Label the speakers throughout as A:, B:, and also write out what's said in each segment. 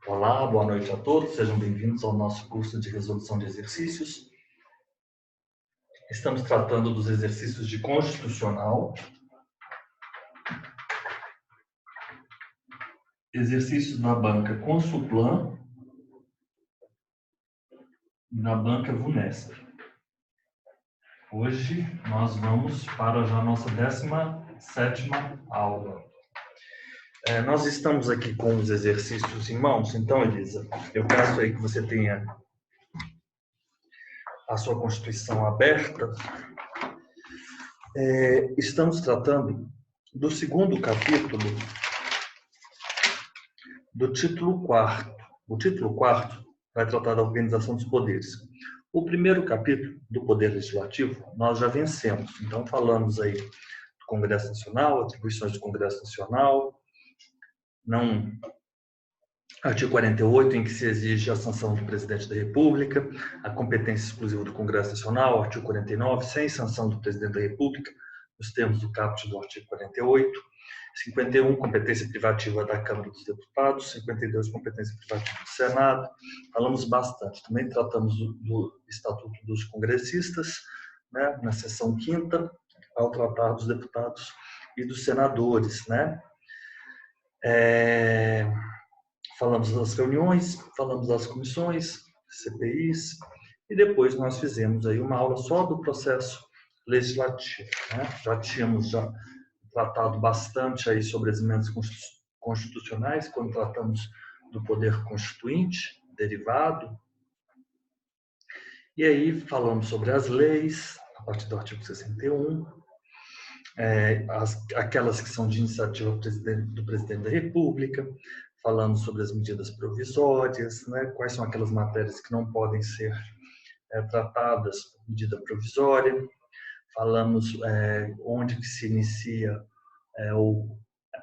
A: Olá, boa noite a todos, sejam bem-vindos ao nosso curso de resolução de exercícios. Estamos tratando dos exercícios de constitucional, exercícios na banca Consulplan e na banca Vunesp. Hoje nós vamos para já a nossa 17ª aula. Nós estamos aqui com os exercícios em mãos, então, Elisa, eu peço aí que você tenha a sua Constituição aberta. Estamos tratando do segundo capítulo do título 4º. O título 4º vai tratar da organização dos poderes. O primeiro capítulo do Poder Legislativo nós já vencemos. Então, falamos aí do Congresso Nacional, atribuições do Congresso Nacional, artigo 48, em que se exige a sanção do Presidente da República, a competência exclusiva do Congresso Nacional, artigo 49, sem sanção do Presidente da República, nos termos do caput do artigo 48, 51, competência privativa da Câmara dos Deputados, 52, competência privativa do Senado. Falamos bastante. Também tratamos do Estatuto dos Congressistas, né, na seção 5ª, ao tratar dos deputados e dos senadores, né? Falamos das reuniões, falamos das comissões, CPIs, e depois nós fizemos aí uma aula só do processo legislativo, né? Já tínhamos tratado bastante aí sobre as emendas constitucionais, quando tratamos do poder constituinte, derivado. E aí falamos sobre as leis, a partir do artigo 61, aquelas que são de iniciativa do Presidente da República, falamos sobre as medidas provisórias, né, quais são aquelas matérias que não podem ser tratadas por medida provisória, falamos onde que se inicia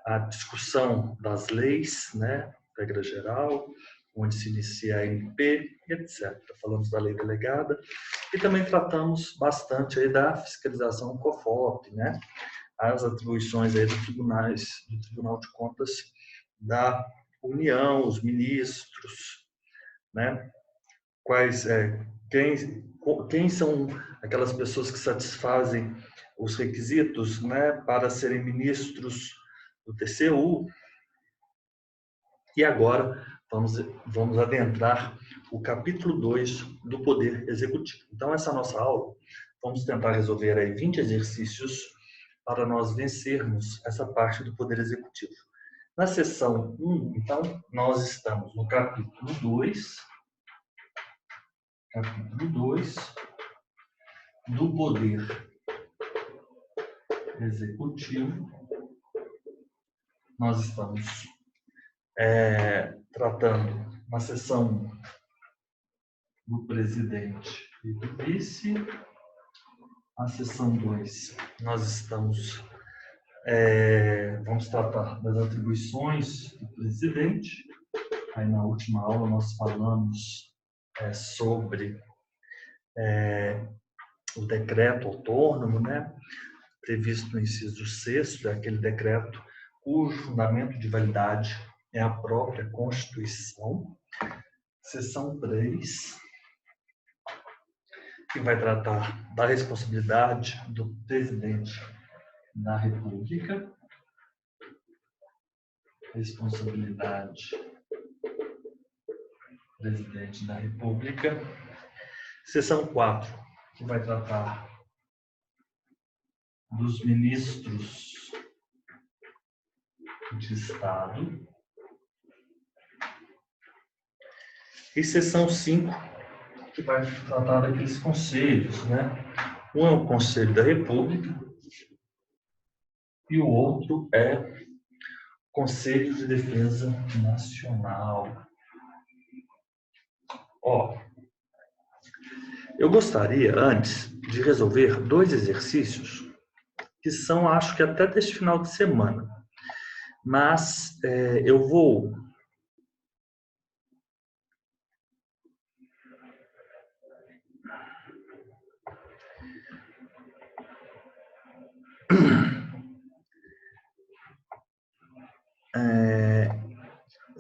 A: a discussão das leis, né, regra geral, onde se inicia a MP, etc. Falamos da lei delegada e também tratamos bastante aí da fiscalização COFOP, né, as atribuições aí do Tribunal de Contas da União, os ministros, né, quem são aquelas pessoas que satisfazem os requisitos, né, para serem ministros do TCU. E agora vamos adentrar o capítulo 2 do Poder Executivo. Então, essa nossa aula, vamos tentar resolver aí 20 exercícios para nós vencermos essa parte do Poder Executivo. Na seção 1, então, nós estamos no capítulo 2 do Poder Executivo. Nós estamos tratando na seção do presidente e do vice. Na seção 2, nós vamos tratar das atribuições do presidente. Aí na última aula nós falamos sobre o decreto autônomo, né, previsto no inciso 6º, é aquele decreto cujo fundamento de validade é a própria Constituição. Seção 3, que vai tratar da responsabilidade do presidente da República. Responsabilidade do presidente da República. Seção 4, que vai tratar dos ministros de Estado. E seção 5, que vai tratar daqueles conselhos, né? Um é o Conselho da República e o outro é o Conselho de Defesa Nacional. Eu gostaria, antes, de resolver 2 exercícios que são, acho que até deste final de semana. Mas eu vou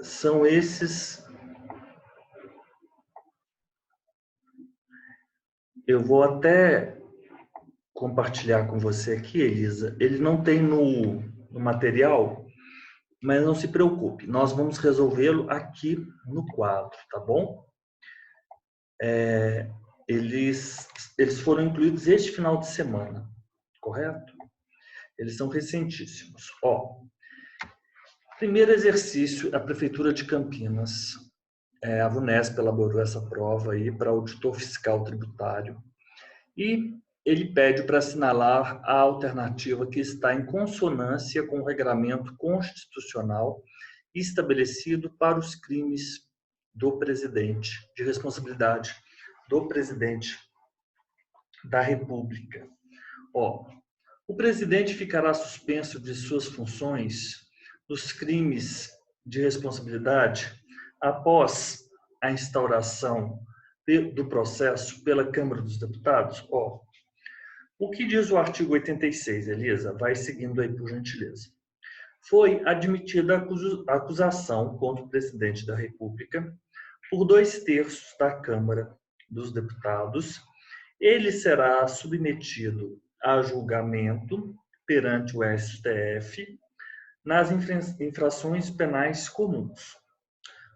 A: são esses Eu vou até compartilhar com você aqui, Elisa. Ele não tem no material, mas não se preocupe. Nós vamos resolvê-lo aqui no quadro, tá bom? Eles foram incluídos este final de semana, correto? Eles são recentíssimos. Ó, primeiro exercício, a Prefeitura de Campinas. A VUNESP elaborou essa prova aí para auditor fiscal tributário. E ele pede para assinalar a alternativa que está em consonância com o regramento constitucional estabelecido para os crimes do presidente, de responsabilidade do presidente da República. Ó, o presidente ficará suspenso de suas funções nos crimes de responsabilidade após a instauração do processo pela Câmara dos Deputados. Ó, o que diz o artigo 86, Elisa? Vai seguindo aí, por gentileza. Foi admitida a acusação contra o presidente da República por 2/3 da Câmara dos Deputados. Ele será submetido a julgamento perante o STF nas infrações penais comuns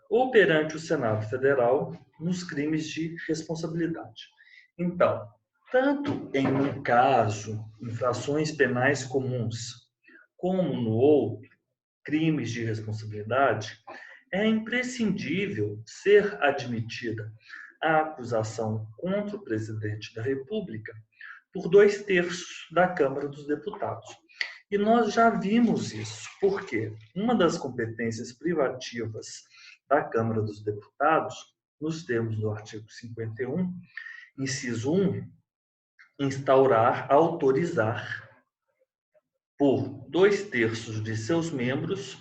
A: ou perante o Senado Federal nos crimes de responsabilidade. Então, tanto em um caso, infrações penais comuns, como no outro, crimes de responsabilidade, é imprescindível ser admitida a acusação contra o presidente da República por 2/3 da Câmara dos Deputados. E nós já vimos isso, porque uma das competências privativas da Câmara dos Deputados, nos termos do artigo 51, inciso 1, instaurar, autorizar, por 2/3 de seus membros,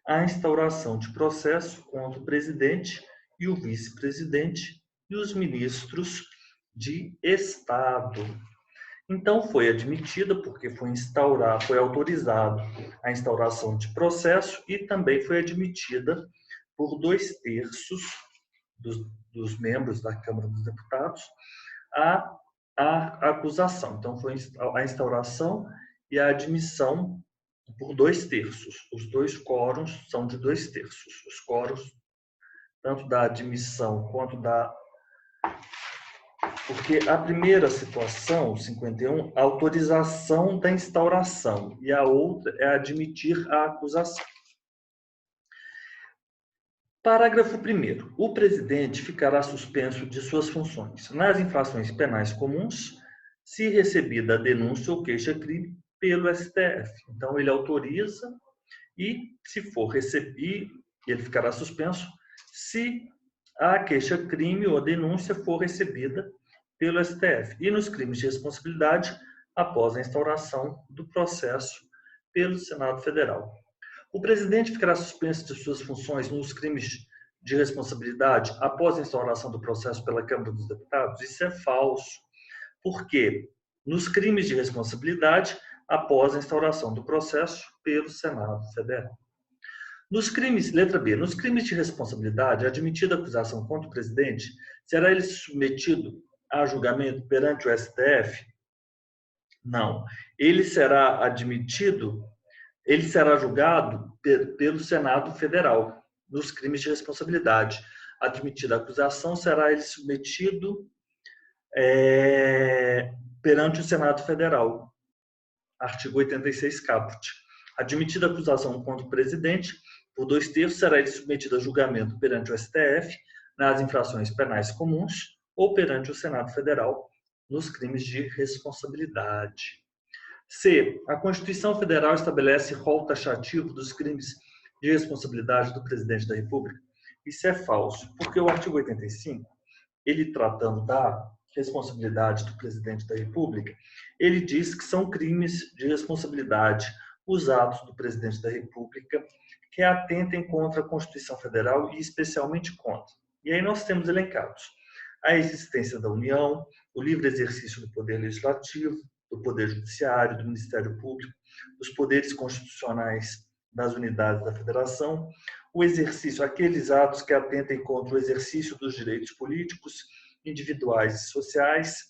A: a instauração de processo contra o presidente e o vice-presidente e os ministros de Estado. Então, foi admitida porque foi autorizado a instauração de processo e também foi admitida por 2/3 dos membros da Câmara dos Deputados a acusação. Então, foi a instauração e a admissão por 2/3. Os dois quórums são de 2/3. Os quórums, tanto da admissão quanto da... Porque a primeira situação, 51, a autorização da instauração, e a outra é admitir a acusação. Parágrafo 1º. O presidente ficará suspenso de suas funções nas infrações penais comuns, se recebida a denúncia ou queixa-crime pelo STF. Então, ele autoriza e, se for receber, ele ficará suspenso se a queixa-crime ou a denúncia for recebida pelo STF. E nos crimes de responsabilidade, após a instauração do processo pelo Senado Federal. O presidente ficará suspenso de suas funções nos crimes de responsabilidade após a instauração do processo pela Câmara dos Deputados? Isso é falso. Por quê? Nos crimes de responsabilidade, após a instauração do processo pelo Senado Federal. Nos crimes, letra B, nos crimes de responsabilidade, admitida a acusação contra o presidente, será ele submetido a julgamento perante o STF? Não. Ele será julgado pelo Senado Federal nos crimes de responsabilidade. Admitida a acusação, será ele submetido perante o Senado Federal. Artigo 86, caput. Admitida a acusação contra o presidente, por 2/3, será ele submetido a julgamento perante o STF nas infrações penais comuns ou perante o Senado Federal nos crimes de responsabilidade. C. A Constituição Federal estabelece rol taxativo dos crimes de responsabilidade do presidente da República. Isso é falso, porque o artigo 85, ele tratando da responsabilidade do presidente da República, ele diz que são crimes de responsabilidade os atos do presidente da República que atentem contra a Constituição Federal e especialmente contra. E aí nós temos elencados a existência da União, o livre exercício do Poder Legislativo, do Poder Judiciário, do Ministério Público, dos poderes constitucionais das unidades da Federação, o exercício, aqueles atos que atentem contra o exercício dos direitos políticos, individuais e sociais,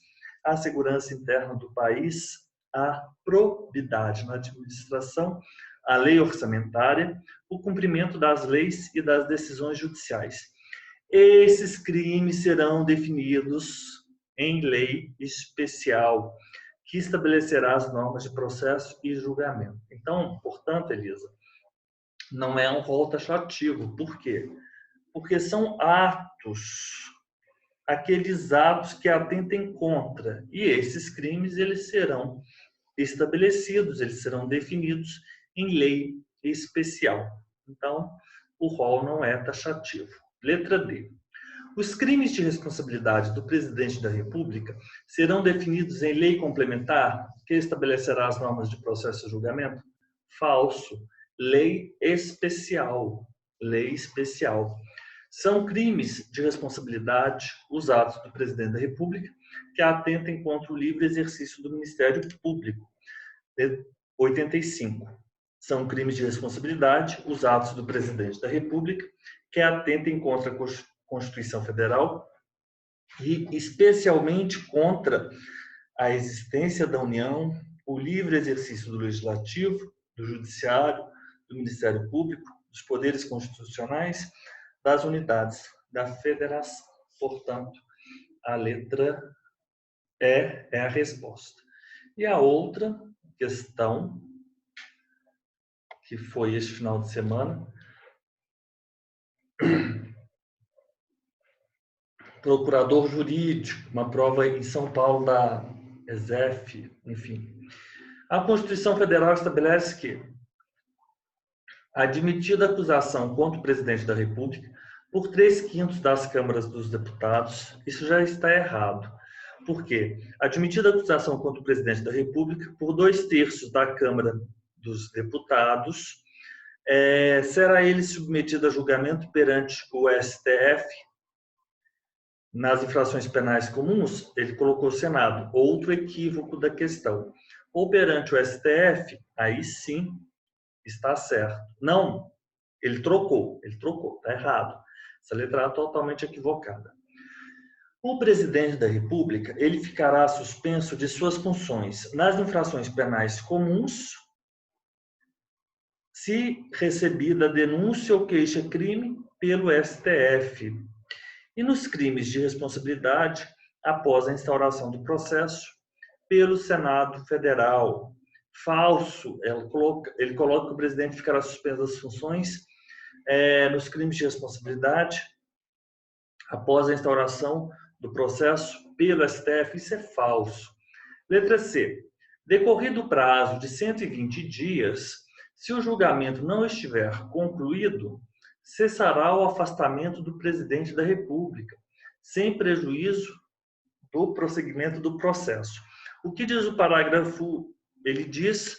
A: a segurança interna do país, a probidade na administração, a lei orçamentária, o cumprimento das leis e das decisões judiciais. Esses crimes serão definidos em lei especial, que estabelecerá as normas de processo e julgamento. Então, portanto, Elisa, não é um rol taxativo. Por quê? Porque são atos, aqueles atos que atentem contra. E esses crimes, eles serão estabelecidos, eles serão definidos em lei especial. Então, o rol não é taxativo. Letra D. Os crimes de responsabilidade do presidente da República serão definidos em lei complementar que estabelecerá as normas de processo e julgamento? Falso. Lei especial. Lei especial. São crimes de responsabilidade os atos do presidente da República que atentem contra o livre exercício do Ministério Público. 85. São crimes de responsabilidade os atos do presidente da República que atentem contra a Constituição Federal e especialmente contra a existência da União, o livre exercício do Legislativo, do Judiciário, do Ministério Público, dos poderes constitucionais, das unidades da Federação. Portanto, a letra E é a resposta. E a outra questão, que foi este final de semana, procurador jurídico, uma prova em São Paulo da ESEF, enfim. A Constituição Federal estabelece que, admitida a acusação contra o presidente da República por 3/5 das câmaras dos deputados, isso já está errado. Por quê? Admitida a acusação contra o presidente da República por 2/3 da Câmara dos Deputados, será ele submetido a julgamento perante o STF. Nas infrações penais comuns, ele colocou o Senado, outro equívoco da questão. Ou perante o STF, aí sim está certo. Não, ele trocou, está errado. Essa letra A é totalmente equivocada. O presidente da República, ele ficará suspenso de suas funções nas infrações penais comuns, se recebida denúncia ou queixa-crime pelo STF. E nos crimes de responsabilidade, após a instauração do processo, pelo Senado Federal. Falso, ele coloca que o presidente ficará suspenso das funções nos crimes de responsabilidade, após a instauração do processo pelo STF. Isso é falso. Letra C. Decorrido o prazo de 120 dias, se o julgamento não estiver concluído, cessará o afastamento do presidente da República, sem prejuízo do prosseguimento do processo. O que diz o parágrafo? Ele diz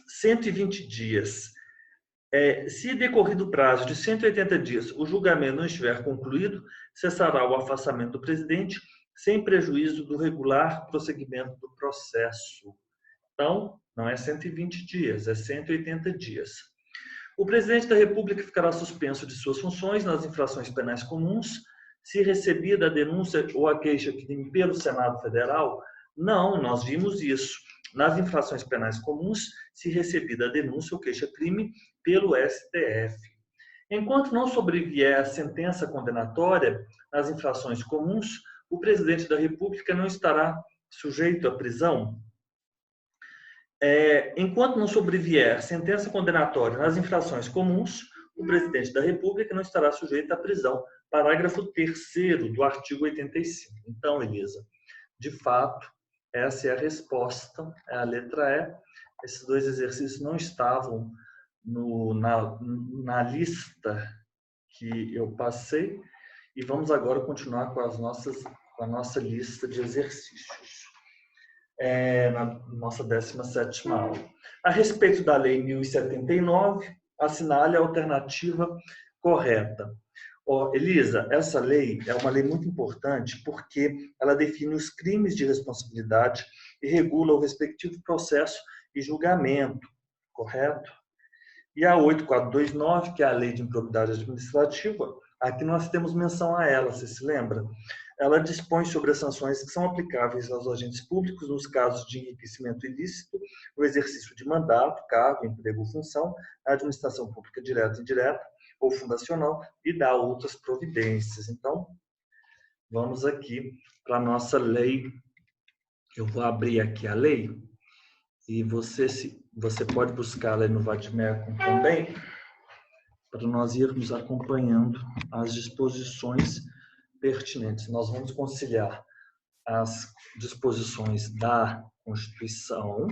A: 120 dias. Se decorrido o prazo de 180 dias o julgamento não estiver concluído, cessará o afastamento do presidente, sem prejuízo do regular prosseguimento do processo. Então, não é 120 dias, é 180 dias. O presidente da República ficará suspenso de suas funções nas infrações penais comuns, se recebida a denúncia ou a queixa-crime pelo Senado Federal. Não, nós vimos isso. Nas infrações penais comuns, se recebida a denúncia ou queixa-crime pelo STF. Enquanto não sobrevier a sentença condenatória nas infrações comuns, o presidente da República não estará sujeito à prisão. Enquanto não sobrevier sentença condenatória nas infrações comuns, o presidente da República não estará sujeito à prisão. Parágrafo 3º do artigo 85. Então, Elisa, de fato, essa é a resposta, é a letra E. Esses dois exercícios não estavam na lista que eu passei. E vamos agora continuar com a nossa lista de exercícios. Na nossa 17ª aula. A respeito da Lei 1079, assinale a alternativa correta. Elisa, essa lei é uma lei muito importante porque ela define os crimes de responsabilidade e regula o respectivo processo e julgamento, correto? E a 8429, que é a Lei de Improbidade Administrativa, aqui nós temos menção a ela, você se lembra? ela dispõe sobre as sanções que são aplicáveis aos agentes públicos nos casos de enriquecimento ilícito, o exercício de mandato, cargo, emprego ou função, a administração pública direta e indireta ou fundacional e dá outras providências. Então, vamos aqui para a nossa lei. Eu vou abrir aqui a lei e você pode buscá-la no Vademecum também, para nós irmos acompanhando as disposições pertinentes. Nós vamos conciliar as disposições da Constituição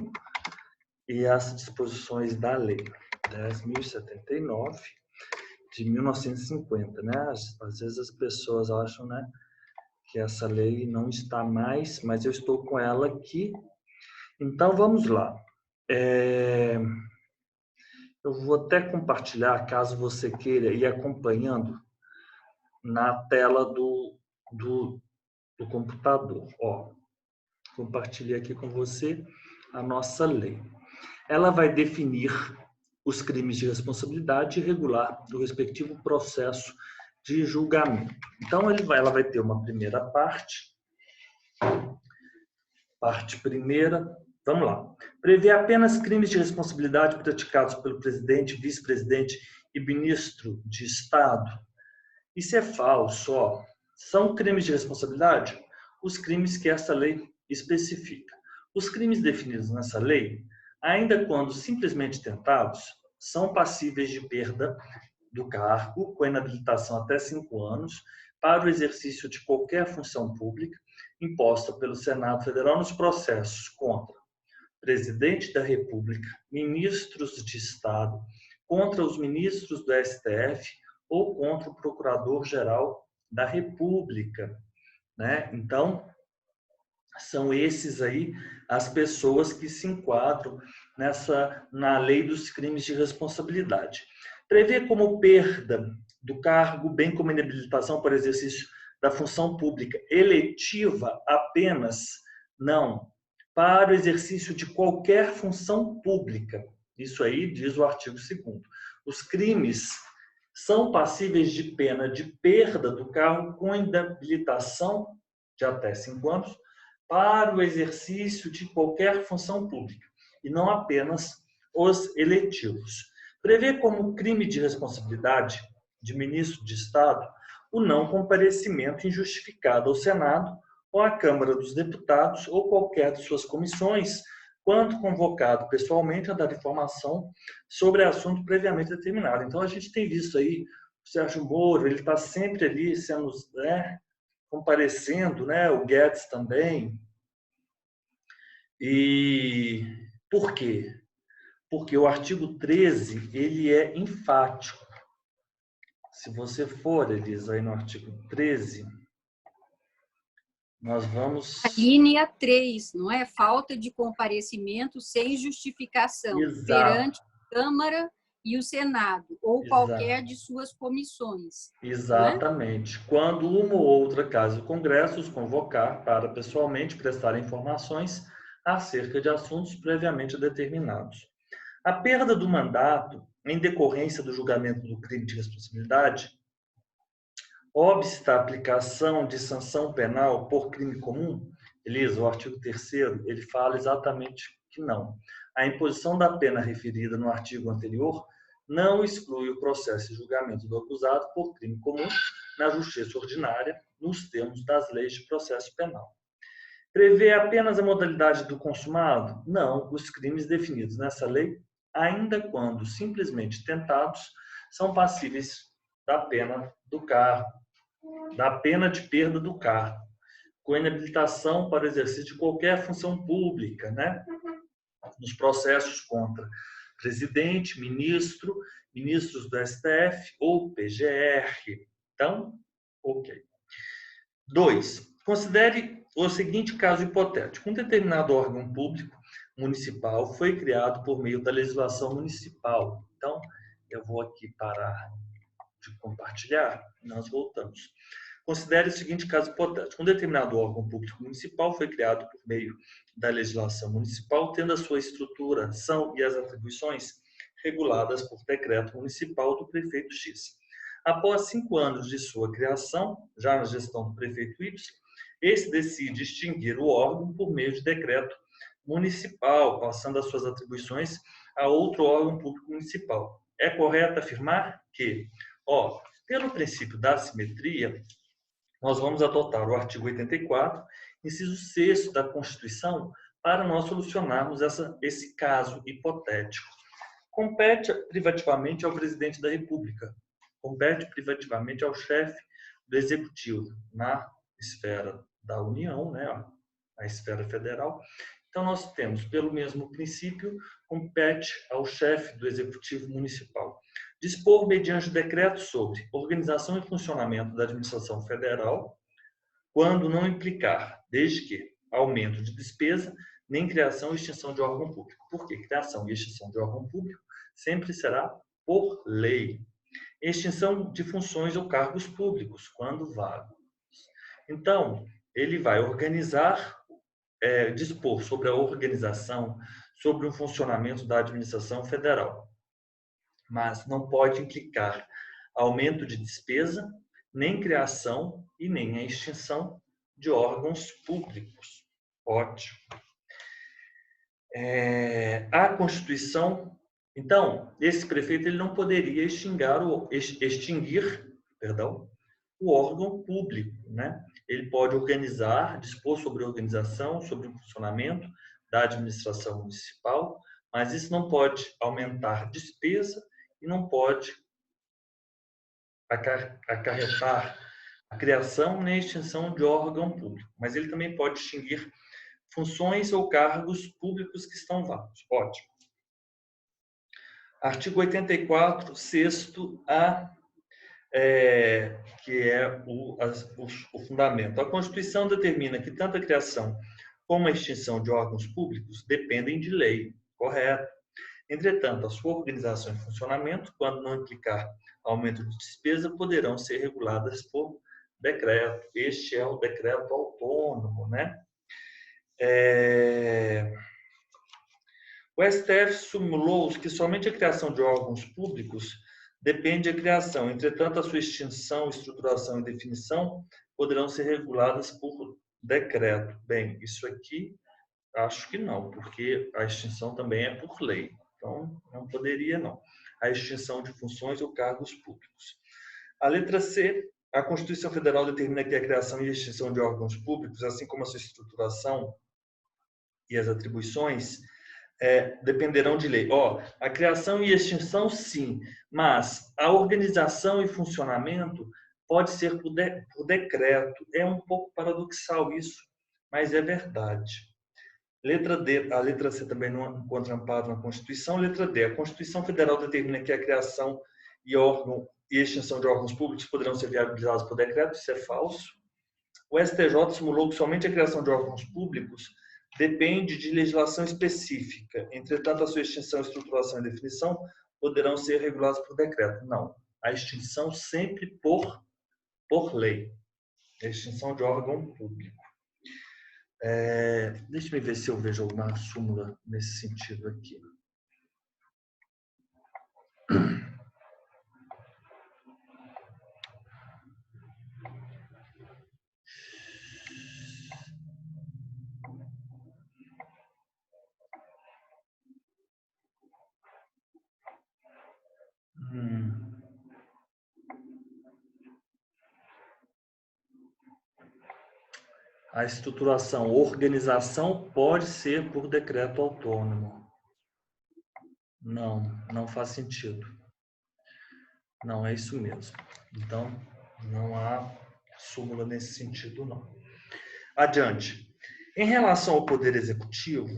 A: e as disposições da Lei 10.079 de 1950, né? Às vezes as pessoas acham, né, que essa lei não está mais, mas eu estou com ela aqui. Então, vamos lá. Eu vou até compartilhar, caso você queira ir acompanhando na tela do computador. Ó, compartilhei aqui com você a nossa lei. Ela vai definir os crimes de responsabilidade e regular o respectivo processo de julgamento. Então, ela vai ter uma primeira parte. Parte primeira, vamos lá. Prevê apenas crimes de responsabilidade praticados pelo presidente, vice-presidente e ministro de Estado. Isso é falso, ó. São crimes de responsabilidade os crimes que essa lei especifica. Os crimes definidos nessa lei, ainda quando simplesmente tentados, são passíveis de perda do cargo, com inabilitação até 5 anos, para o exercício de qualquer função pública imposta pelo Senado Federal nos processos contra presidente da República, ministros de Estado, contra os ministros do STF ou contra o Procurador-Geral da República, né? Então, são esses aí as pessoas que se enquadram na lei dos crimes de responsabilidade. Prevê como perda do cargo, bem como inabilitação para exercício da função pública eletiva apenas, não, para o exercício de qualquer função pública. Isso aí diz o artigo 2º. Os crimes são passíveis de pena de perda do cargo com inabilitação de até 5 anos para o exercício de qualquer função pública, e não apenas os eletivos. Prevê como crime de responsabilidade de ministro de Estado o não comparecimento injustificado ao Senado ou à Câmara dos Deputados ou qualquer de suas comissões, quando convocado pessoalmente a dar informação sobre assunto previamente determinado. Então, a gente tem visto aí o Sérgio Moro, ele está sempre ali sendo, né, comparecendo, né, o Guedes também. E por quê? Porque o artigo 13, ele é enfático. Se você for, Elisa, aí no artigo 13, nós vamos...
B: A linha 3, não é? Falta de comparecimento sem justificação.
A: Exato.
B: Perante a Câmara e o Senado, ou qualquer de suas comissões.
A: Exatamente. Quando uma ou outra casa do Congresso os convocar para pessoalmente prestar informações acerca de assuntos previamente determinados. A perda do mandato, em decorrência do julgamento do crime de responsabilidade, obsta a aplicação de sanção penal por crime comum, Elisa, o artigo 3º, ele fala exatamente que não. A imposição da pena referida no artigo anterior não exclui o processo e julgamento do acusado por crime comum na justiça ordinária, nos termos das leis de processo penal. Prevê apenas a modalidade do consumado? Não, os crimes definidos nessa lei, ainda quando simplesmente tentados, são passíveis da pena do cargo, da pena de perda do cargo, com inabilitação para o exercício de qualquer função pública, né? Nos processos contra presidente, ministro, ministros do STF ou PGR. Então, ok. 2. Considere o seguinte caso hipotético. Um determinado órgão público municipal foi criado por meio da legislação municipal. Então, eu vou aqui parar de compartilhar e nós voltamos. Considere o seguinte caso hipotético. Um determinado órgão público municipal foi criado por meio da legislação municipal, tendo a sua estruturação e as atribuições reguladas por decreto municipal do prefeito X. Após 5 anos de sua criação, já na gestão do prefeito Y, esse decide extinguir o órgão por meio de decreto municipal, passando as suas atribuições a outro órgão público municipal. É correto afirmar que, pelo princípio da simetria, nós vamos adotar o artigo 84, inciso 6º da Constituição, para nós solucionarmos esse caso hipotético. Compete privativamente ao presidente da República, compete privativamente ao chefe do Executivo, na esfera da União, né, a esfera federal. Então, nós temos, pelo mesmo princípio, compete ao chefe do Executivo Municipal dispor, mediante decreto, sobre organização e funcionamento da administração federal, quando não implicar, desde que, aumento de despesa, nem criação e extinção de órgão público. Por quê? Criação e extinção de órgão público sempre será por lei. Extinção de funções ou cargos públicos, quando vagos. Então, ele vai organizar, dispor sobre a organização, sobre o funcionamento da administração federal. Mas não pode implicar aumento de despesa, nem criação e nem a extinção de órgãos públicos. Ótimo. A Constituição, então, esse prefeito ele não poderia extinguir o órgão público, né? Ele pode organizar, dispor sobre a organização, sobre o funcionamento da administração municipal, mas isso não pode aumentar despesa e não pode acarretar a criação nem a extinção de órgão público. Mas ele também pode extinguir funções ou cargos públicos que estão vagos. Ótimo. Artigo 84, 6º-A, que é o fundamento. A Constituição determina que tanto a criação como a extinção de órgãos públicos dependem de lei. Correto. Entretanto, a sua organização e funcionamento, quando não implicar aumento de despesa, poderão ser reguladas por decreto. Este é o decreto autônomo, né? O STF simulou que somente a criação de órgãos públicos depende da criação. Entretanto, a sua extinção, estruturação e definição poderão ser reguladas por decreto. Bem, isso aqui acho que não, porque a extinção também é por lei. Então, não poderia, não. A extinção de funções ou cargos públicos. A letra C, a Constituição Federal determina que a criação e extinção de órgãos públicos, assim como a sua estruturação e as atribuições, dependerão de lei. A criação e extinção, sim, mas a organização e funcionamento pode ser por decreto. É um pouco paradoxal isso, mas é verdade. Letra D, a letra C também não encontra amparo na Constituição. Letra D, a Constituição Federal determina que a criação e extinção de órgãos públicos poderão ser viabilizados por decreto. Isso é falso. O STJ simulou que somente a criação de órgãos públicos depende de legislação específica. Entretanto, a sua extinção, estruturação e definição poderão ser reguladas por decreto. Não. A extinção sempre por lei. A extinção de órgão público. Deixa eu ver se eu vejo alguma súmula nesse sentido aqui. A estruturação, organização pode ser por decreto autônomo. Não faz sentido. Não é isso mesmo. Então, não há súmula nesse sentido, não. Adiante. Em relação ao Poder Executivo,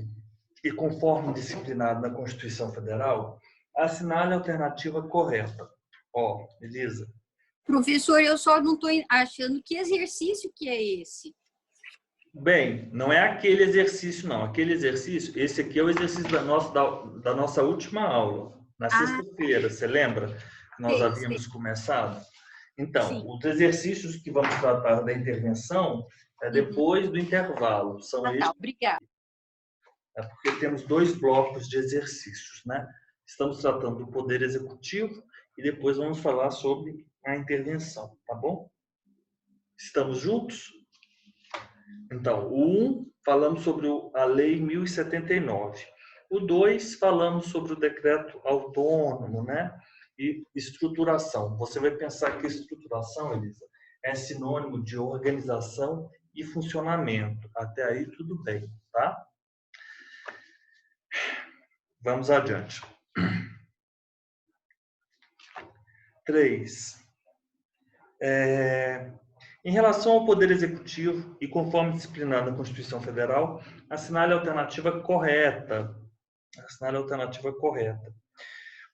A: e conforme disciplinado na Constituição Federal, assinale a alternativa correta. Elisa.
B: Professor, eu só não estou achando que exercício que é esse.
A: Bem, não é aquele exercício, não. Aquele exercício, esse aqui é o exercício da nossa última aula, na sexta-feira, você lembra? Que nós havíamos começado? Então, sim. Os exercícios que vamos tratar da intervenção é depois do intervalo. São estes.
B: Obrigada.
A: É porque temos 2 blocos de exercícios, né? Estamos tratando do Poder Executivo e depois vamos falar sobre a intervenção, tá bom? Estamos juntos? Então, o 1, falamos sobre a Lei 1079. O 2, falamos sobre o decreto autônomo, né? E estruturação. Você vai pensar que estruturação, Elisa, é sinônimo de organização e funcionamento. Até aí, tudo bem, tá? Vamos adiante. 3. Em relação ao Poder Executivo e conforme disciplinado na Constituição Federal, assinale a alternativa correta. Assinale a alternativa correta.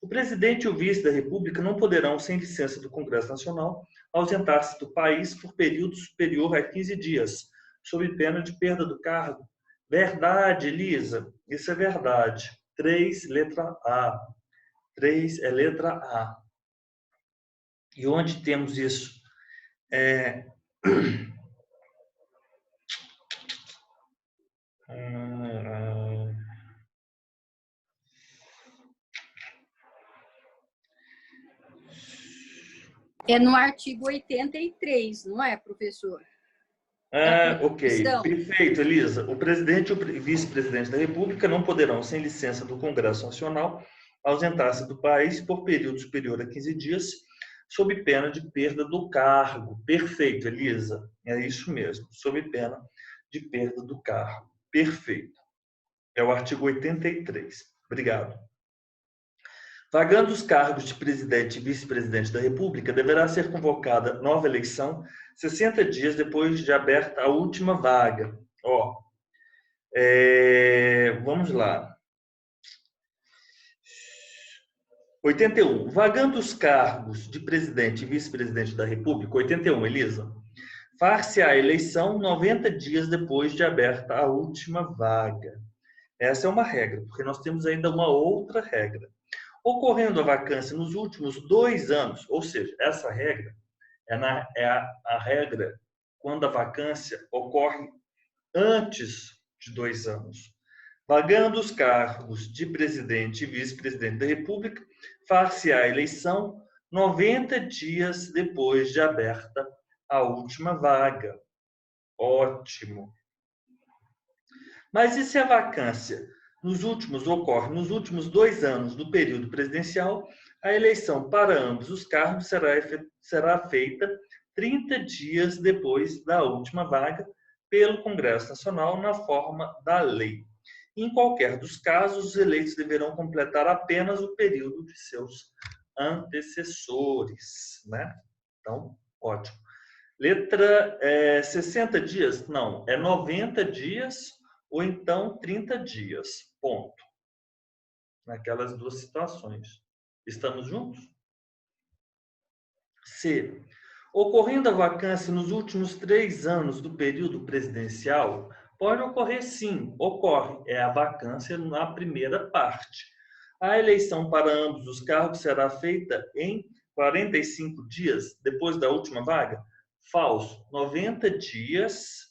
A: O presidente e o vice da República não poderão, sem licença do Congresso Nacional, ausentar-se do país por período superior a 15 dias, sob pena de perda do cargo. Verdade, Elisa. Isso é verdade. 3, letra A. 3 é letra A. E onde temos isso?
B: É no artigo 83, não é, professor?
A: Ok, perfeito, Elisa. O presidente e o vice-presidente da República não poderão, sem licença do Congresso Nacional, ausentar-se do país por período superior a 15 dias, sob pena de perda do cargo. Perfeito, Elisa. É isso mesmo, sob pena de perda do cargo. Perfeito. É o artigo 83. Obrigado. Vagando os cargos de presidente e vice-presidente da República, deverá ser convocada nova eleição 60 dias depois de aberta a última vaga. Vamos lá. 81. Vagando os cargos de presidente e vice-presidente da República, 81, Elisa, far-se a eleição 90 dias depois de aberta a última vaga. Essa é uma regra, porque nós temos ainda uma outra regra. Ocorrendo a vacância nos últimos 2 anos, ou seja, essa regra é a regra quando a vacância ocorre antes de 2 anos. Vagando os cargos de presidente e vice-presidente da República, far-se-á a eleição 90 dias depois de aberta a última vaga. Ótimo. Mas e se a vacância ocorre nos últimos 2 anos do período presidencial, a eleição para ambos os cargos será feita 30 dias depois da última vaga pelo Congresso Nacional na forma da lei. Em qualquer dos casos, os eleitos deverão completar apenas o período de seus antecessores, né? Então, ótimo. Letra 60 dias? Não, é 90 dias ou então 30 dias. Ponto. Naquelas 2 situações. Estamos juntos? C. Ocorrendo a vacância nos últimos 3 anos do período presidencial, pode ocorrer sim, ocorre. É a vacância na primeira parte. A eleição para ambos os cargos será feita em 45 dias depois da última vaga? Falso. 90 dias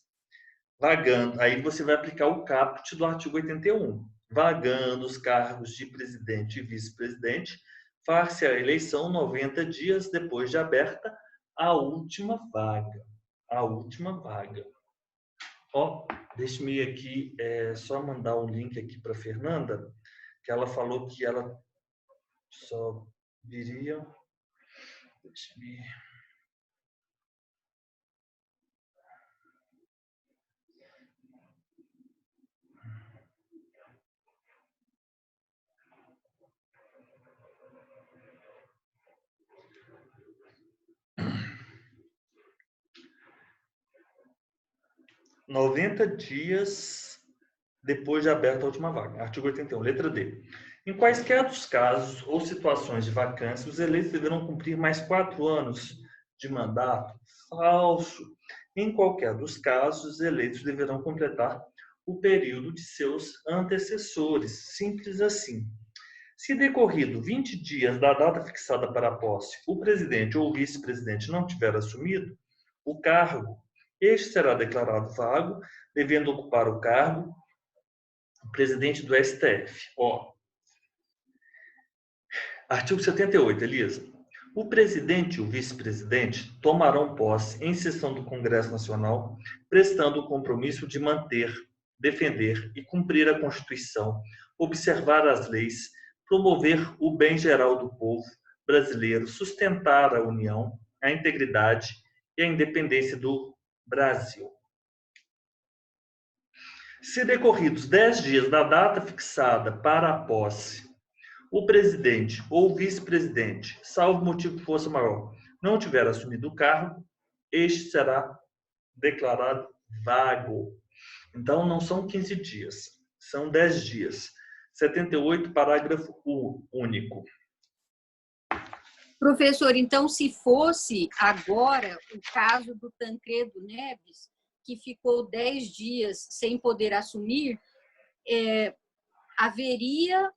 A: vagando. Aí você vai aplicar o caput do artigo 81. Vagando os cargos de presidente e vice-presidente, far-se a eleição 90 dias depois de aberta a última vaga. A última vaga. Deixa-me aqui só mandar um link aqui para a Fernanda, que ela falou que ela só viria... Deixa-me... ...90 dias depois de aberta a última vaga. Artigo 81, letra D. Em quaisquer dos casos ou situações de vacância, os eleitos deverão cumprir mais 4 anos de mandato? Falso. Em qualquer dos casos, os eleitos deverão completar o período de seus antecessores. Simples assim. Se decorrido 20 dias da data fixada para a posse, o presidente ou o vice-presidente não tiver assumido o cargo, este será declarado vago, devendo ocupar o cargo o presidente do STF. Artigo 78, Elisa. O presidente e o vice-presidente tomarão posse em sessão do Congresso Nacional, prestando o compromisso de manter, defender e cumprir a Constituição, observar as leis, promover o bem geral do povo brasileiro, sustentar a união, a integridade e a independência do Brasil. Se decorridos 10 dias da data fixada para a posse, o presidente ou vice-presidente, salvo motivo de força maior, não tiver assumido o cargo, este será declarado vago. Então, não são 15 dias, são 10 dias. 78, parágrafo único.
B: Professor, então, se fosse agora o caso do Tancredo Neves, que ficou 10 dias sem poder assumir, haveria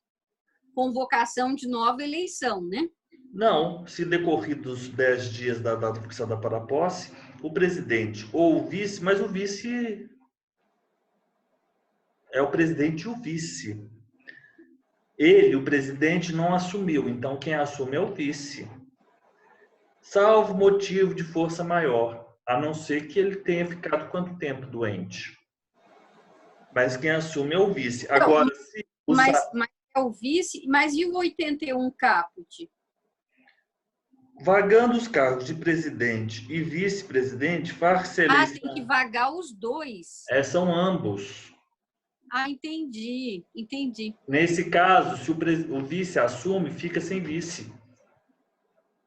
B: convocação de nova eleição, né?
A: Não, se decorridos 10 dias da data fixada para a posse, o presidente ou o vice, mas o vice é o presidente e o vice. Ele, o presidente, não assumiu, então quem assume é o vice. Salvo motivo de força maior, a não ser que ele tenha ficado quanto tempo doente. Mas quem assume é o vice. Agora, se o
B: mas é o vice, mas e o 81 caput?
A: Vagando os cargos de presidente e vice-presidente, far-se eleição.
B: Tem que vagar os dois.
A: São ambos.
B: Entendi.
A: Nesse caso, se o vice assume, fica sem vice.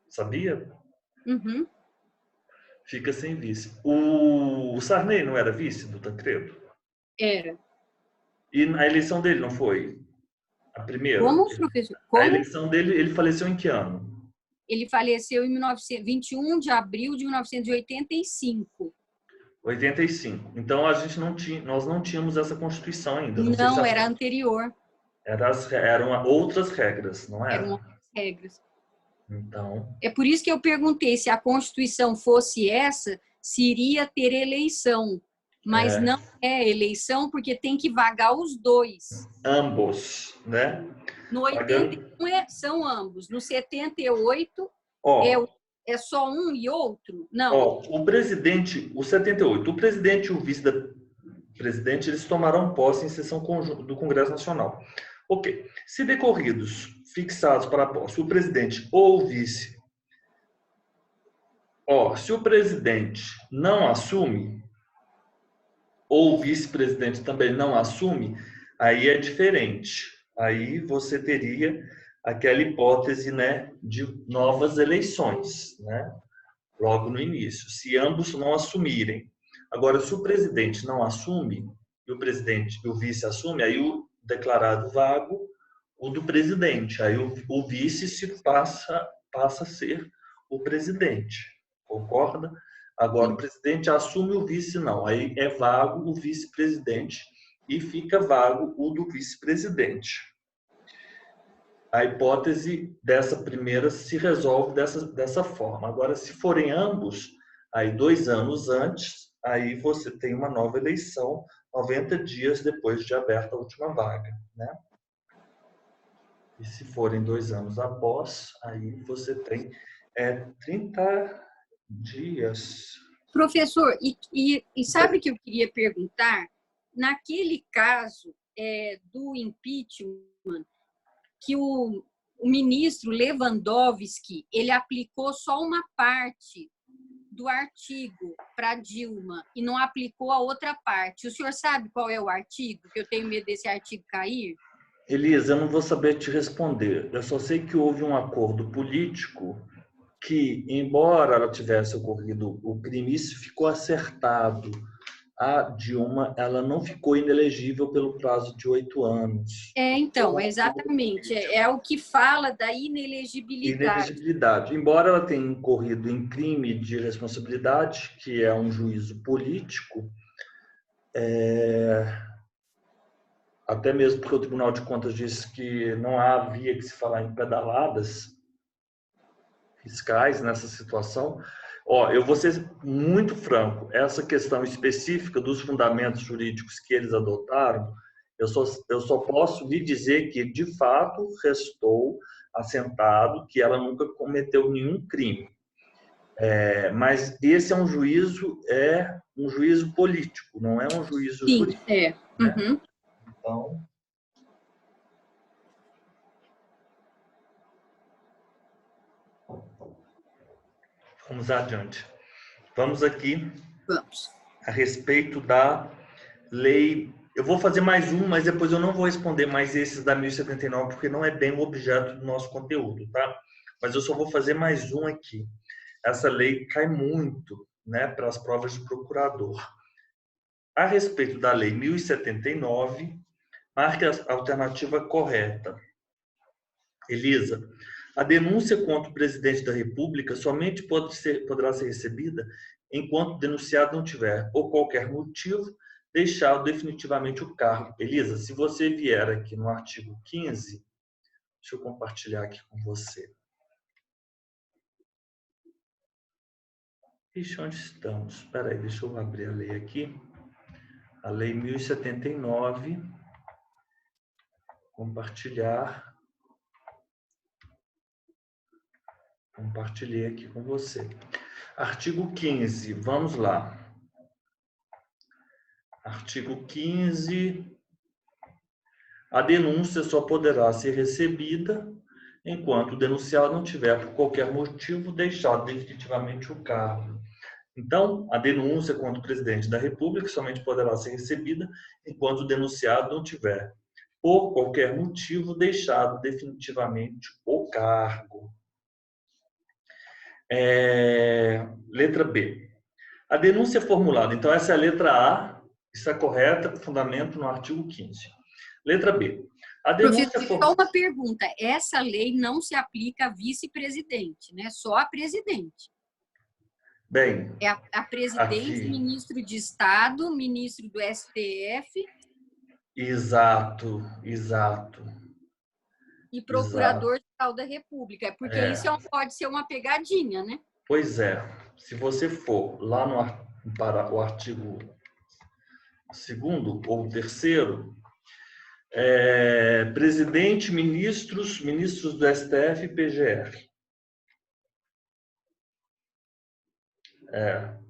A: Sabia?
B: Uhum.
A: Fica sem vice. O Sarney não era vice do Tancredo?
B: Era.
A: E a eleição dele não foi a primeira?
B: Como, professor? Como?
A: A eleição dele, ele faleceu em que ano?
B: Ele faleceu em 21 de abril de 1985.
A: 85. Então, nós não tínhamos essa Constituição ainda.
B: Não, era anterior.
A: Eram outras regras, não era?
B: Eram outras regras.
A: Então...
B: É por isso que eu perguntei se a Constituição fosse essa, se iria ter eleição. Mas não é eleição, porque tem que vagar os dois.
A: Ambos, né?
B: No 81 são ambos. No 78 é só um e outro? Não.
A: O presidente, o 78, o presidente e o vice-presidente, eles tomarão posse em sessão conjunta do Congresso Nacional. Ok. Se decorridos fixados para a posse, o presidente ou o vice, se o presidente não assume, ou o vice-presidente também não assume, aí é diferente. Aí você teria aquela hipótese, né, de novas eleições, né, logo no início, se ambos não assumirem. Agora, se o presidente não assume, e o presidente e o vice assume, aí o declarado vago, o do presidente. Aí o vice passa a ser o presidente. Concorda? Agora, o presidente assume, o vice não. Aí é vago o vice-presidente e fica vago o do vice-presidente. A hipótese dessa primeira se resolve dessa forma. Agora, se forem ambos, aí 2 anos antes, aí você tem uma nova eleição, 90 dias depois de aberta a última vaga, né? E se forem 2 anos após, aí você tem 30 dias.
B: Professor, e sabe o que eu queria perguntar? Naquele caso do impeachment, que o ministro Lewandowski, ele aplicou só uma parte do artigo para Dilma e não aplicou a outra parte. O senhor sabe qual é o artigo? Que eu tenho medo desse artigo cair?
A: Elisa, eu não vou saber te responder. Eu só sei que houve um acordo político que, embora ela tivesse ocorrido o crime, isso ficou acertado. A Dilma, ela não ficou inelegível pelo prazo de 8 anos.
B: Então, exatamente. É o que fala da inelegibilidade.
A: Inelegibilidade. Embora ela tenha incorrido em crime de responsabilidade, que é um juízo político, até mesmo porque o Tribunal de Contas disse que não havia que se falar em pedaladas fiscais nessa situação. Eu vou ser muito franco, essa questão específica dos fundamentos jurídicos que eles adotaram, eu só posso lhe dizer que, de fato, restou assentado que ela nunca cometeu nenhum crime. Mas esse é um juízo político, não é um juízo
B: Sim,
A: jurídico. Né?
B: Uhum.
A: Então, vamos adiante. Vamos aqui a respeito da lei. Eu vou fazer mais um, mas depois eu não vou responder mais esses da 1079, porque não é bem o objeto do nosso conteúdo, tá? Mas eu só vou fazer mais um aqui. Essa lei cai muito, né, para as provas de procurador. A respeito da lei 1079, marque a alternativa correta. Elisa, a denúncia contra o presidente da República somente poderá ser recebida enquanto o denunciado não tiver, por qualquer motivo, deixado definitivamente o cargo. Elisa, se você vier aqui no artigo 15, deixa eu compartilhar aqui com você. Ixi, onde estamos? Espera aí, deixa eu abrir a lei aqui. A lei 1079. Compartilhar. Compartilhei aqui com você. Artigo 15, vamos lá. Artigo 15. A denúncia só poderá ser recebida enquanto o denunciado não tiver, por qualquer motivo, deixado definitivamente o cargo. Então, a denúncia contra o presidente da República somente poderá ser recebida enquanto o denunciado não tiver, por qualquer motivo, deixado definitivamente o cargo. Letra B. A denúncia formulada, então essa é a letra A, está correta, com fundamento no artigo 15. Letra B. A denúncia
B: Professor, só uma pergunta. Essa lei não se aplica a vice-presidente, né? Só a presidente.
A: Bem,
B: é a presidente,
A: aqui.
B: Ministro de Estado, ministro do STF.
A: Exato.
B: E Procurador-Geral da República, porque isso pode ser uma pegadinha, né?
A: Pois é. Se você for lá para o artigo 2º ou 3º, presidente, ministros do STF e PGR.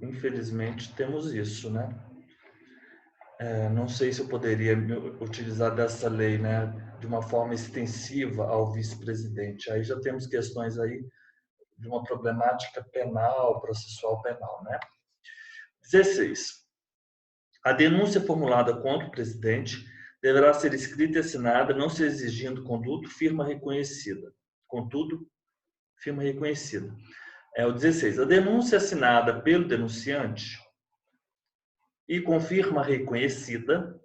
A: Infelizmente temos isso, né? Não sei se eu poderia utilizar dessa lei, né, de uma forma extensiva ao vice-presidente. Aí já temos questões aí de uma problemática penal, processual penal, né? 16. A denúncia formulada contra o presidente deverá ser escrita e assinada, não se exigindo conduto, firma reconhecida. Contudo, firma reconhecida. O 16. A denúncia assinada pelo denunciante e com firma reconhecida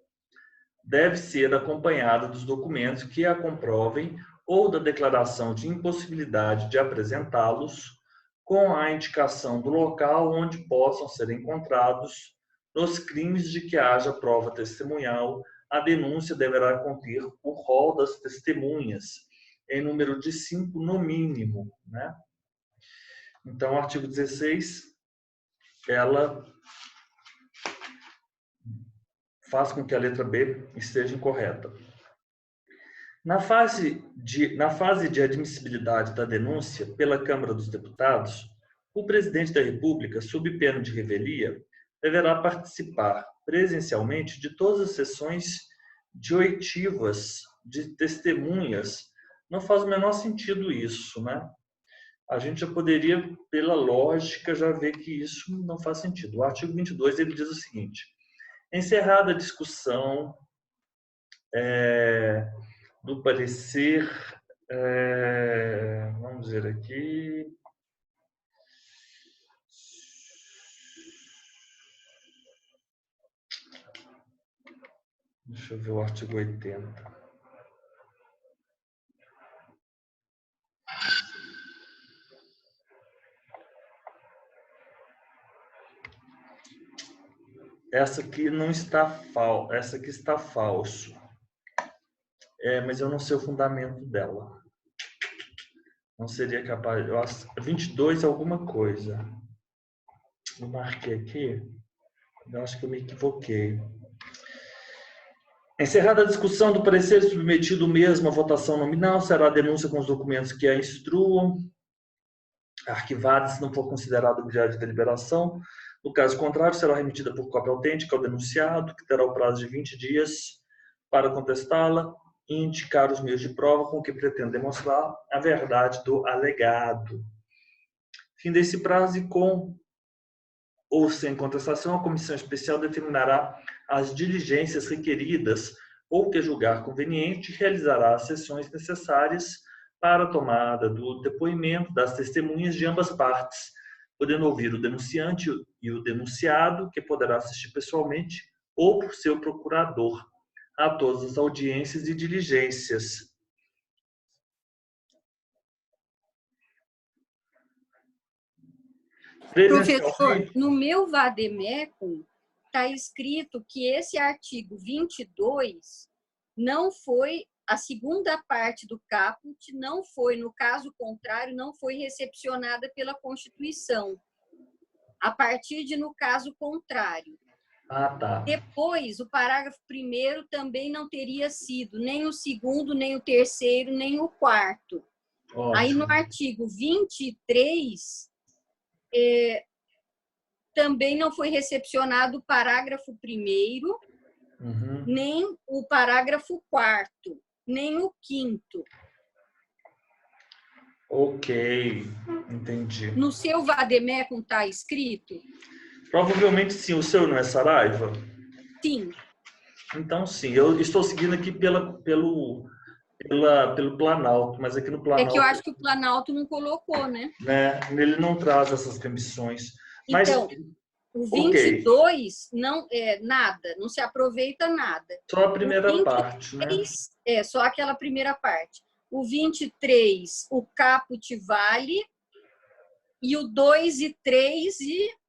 A: deve ser acompanhada dos documentos que a comprovem ou da declaração de impossibilidade de apresentá-los, com a indicação do local onde possam ser encontrados. Nos crimes de que haja prova testemunhal, a denúncia deverá conter o rol das testemunhas, em número de 5 no mínimo, né? Então, o artigo 16, ela faz com que a letra B esteja incorreta. Na fase de admissibilidade da denúncia pela Câmara dos Deputados, o presidente da República, sob pena de revelia, deverá participar presencialmente de todas as sessões de oitivas de testemunhas. Não faz o menor sentido isso, né? A gente já poderia, pela lógica, já ver que isso não faz sentido. O artigo 22, ele diz o seguinte: encerrada a discussão do parecer, vamos ver aqui, deixa eu ver o artigo 80. Essa aqui não está essa aqui está falso. Mas eu não sei o fundamento dela. Não seria capaz. 22 alguma coisa. Eu marquei aqui. Eu acho que eu me equivoquei. Encerrada a discussão do parecer submetido mesmo à votação nominal, será a denúncia com os documentos que a instruam, arquivada se não for considerado objeto de deliberação. No caso contrário, será remetida por cópia autêntica ao denunciado, que terá o prazo de 20 dias para contestá-la e indicar os meios de prova com que pretende demonstrar a verdade do alegado. Fim desse prazo e com ou sem contestação, a comissão especial determinará as diligências requeridas ou que julgar conveniente, realizará as sessões necessárias para a tomada do depoimento das testemunhas de ambas partes, podendo ouvir o denunciante e o denunciado, que poderá assistir pessoalmente ou por seu procurador a todas as audiências e diligências.
B: Professor, no meu vademecum está escrito que esse artigo 22 não foi, a segunda parte do caput não foi, no caso contrário, não foi recepcionada pela Constituição, a partir de no caso contrário.
A: Ah, tá.
B: Depois, o parágrafo 1º também não teria sido, nem o 2º, nem o 3º, nem o 4º. Aí, no artigo 23, também não foi recepcionado o parágrafo 1º, nem o parágrafo 4º, nem o 5º.
A: Ok, entendi.
B: No seu vademecum está escrito?
A: Provavelmente sim. O seu não é Saraiva?
B: Sim.
A: Então, sim. Eu estou seguindo aqui pelo Planalto, mas aqui no Planalto...
B: É que eu acho que o Planalto não colocou, né?
A: Ele não traz essas remissões. Mas,
B: então, o 22 não é nada, não se aproveita nada.
A: Só a primeira parte, né?
B: Só aquela primeira parte. O 23, o caput vale, e o 2 e 3,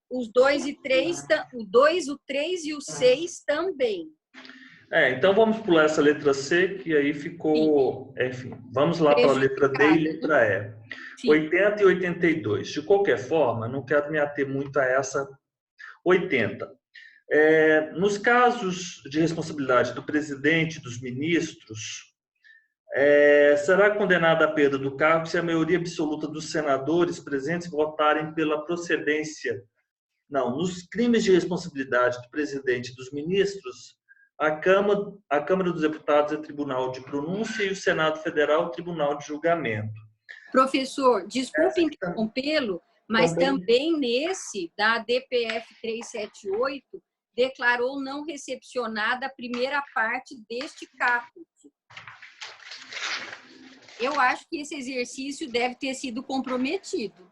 B: os 2 e 3, o 2, o 3 e o 6 também.
A: Então vamos pular essa letra C, que aí ficou... Enfim, vamos lá para a letra D e letra E. Sim. 80 e 82. De qualquer forma, não quero me ater muito a essa 80. Nos casos de responsabilidade do presidente e dos ministros, será condenada a perda do cargo se a maioria absoluta dos senadores presentes votarem pela procedência. Não, nos crimes de responsabilidade do presidente e dos ministros, a Câmara dos Deputados é tribunal de pronúncia e o Senado Federal tribunal de julgamento.
B: Professor, desculpe interrompê-lo, mas também nesse, da DPF 378, declarou não recepcionada a primeira parte deste caput. Eu acho que esse exercício deve ter sido comprometido.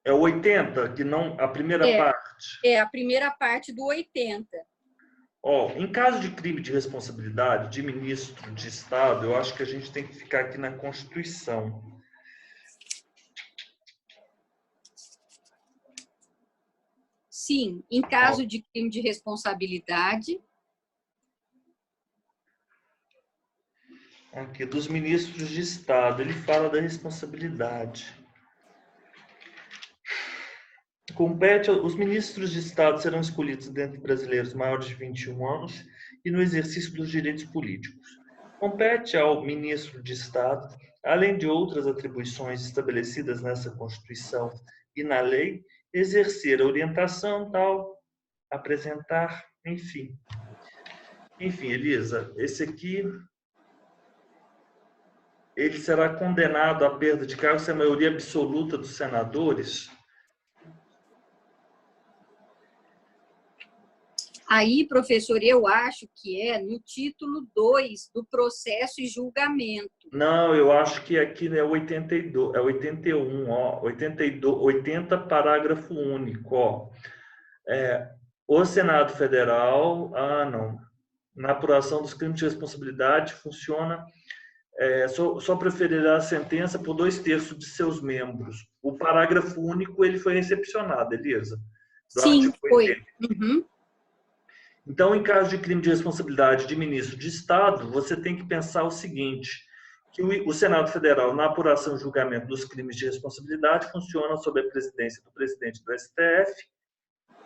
A: É o 80, que não a primeira parte?
B: A primeira parte do 80.
A: Em caso de crime de responsabilidade de ministro de Estado, eu acho que a gente tem que ficar aqui na Constituição.
B: Sim, em caso de crime de responsabilidade.
A: Aqui, dos ministros de Estado, ele fala da responsabilidade. Compete, os ministros de Estado serão escolhidos dentre brasileiros maiores de 21 anos e no exercício dos direitos políticos. Compete ao ministro de Estado, além de outras atribuições estabelecidas nessa Constituição e na lei, exercer a orientação, apresentar, enfim. Enfim, Elisa, esse aqui, ele será condenado à perda de cargo se a maioria absoluta dos senadores...
B: Aí, professor, eu acho que é no título 2 do processo e julgamento.
A: Não, eu acho que aqui é 82, é 81, 80, parágrafo único. O Senado Federal, não. Na apuração dos crimes de responsabilidade, funciona, só preferirá a sentença por 2/3 de seus membros. O parágrafo único, ele foi recepcionado, Elisa?
B: Sim, foi. Uhum.
A: Então, em caso de crime de responsabilidade de ministro de Estado, você tem que pensar o seguinte, que o Senado Federal, na apuração e julgamento dos crimes de responsabilidade, funciona sob a presidência do presidente do STF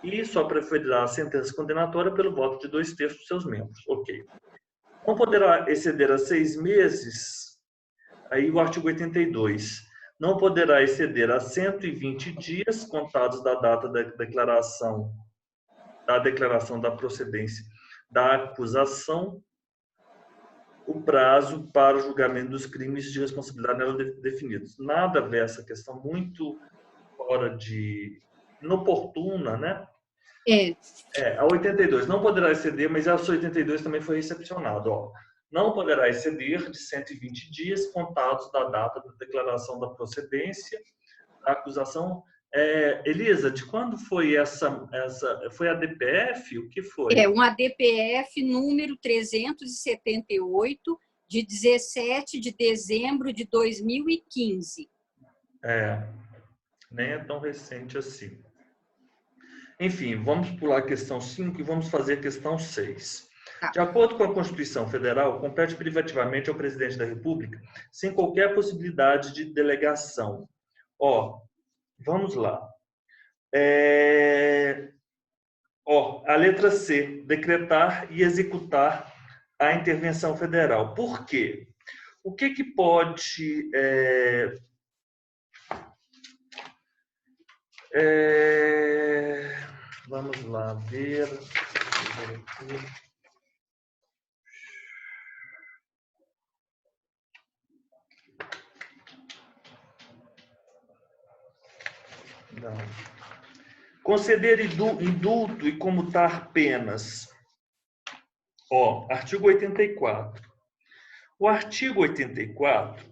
A: e só preferirá a sentença condenatória pelo voto de 2/3 dos seus membros. Ok. Não poderá exceder a 6 meses, aí o artigo 82. Não poderá exceder a 120 dias contados da data da declaração da procedência da acusação, o prazo para o julgamento dos crimes de responsabilidade nela definidos. Nada a ver essa questão muito fora de inoportuna, né? A 82 não poderá exceder, mas a 82 também foi recepcionado. Ó. Não poderá exceder de 120 dias contados da data da declaração da procedência, da acusação. Elisa, de quando foi essa? Foi a DPF? O que foi?
B: Um ADPF número 378, de 17 de dezembro de 2015.
A: Nem é tão recente assim. Enfim, vamos pular a questão 5 e vamos fazer a questão 6. De acordo com a Constituição Federal, compete privativamente ao presidente da República, sem qualquer possibilidade de delegação. Vamos lá. A letra C, decretar e executar a intervenção federal. Por quê? O que pode... Vamos lá ver. Não. Conceder indulto e comutar penas. Artigo 84. O artigo 84,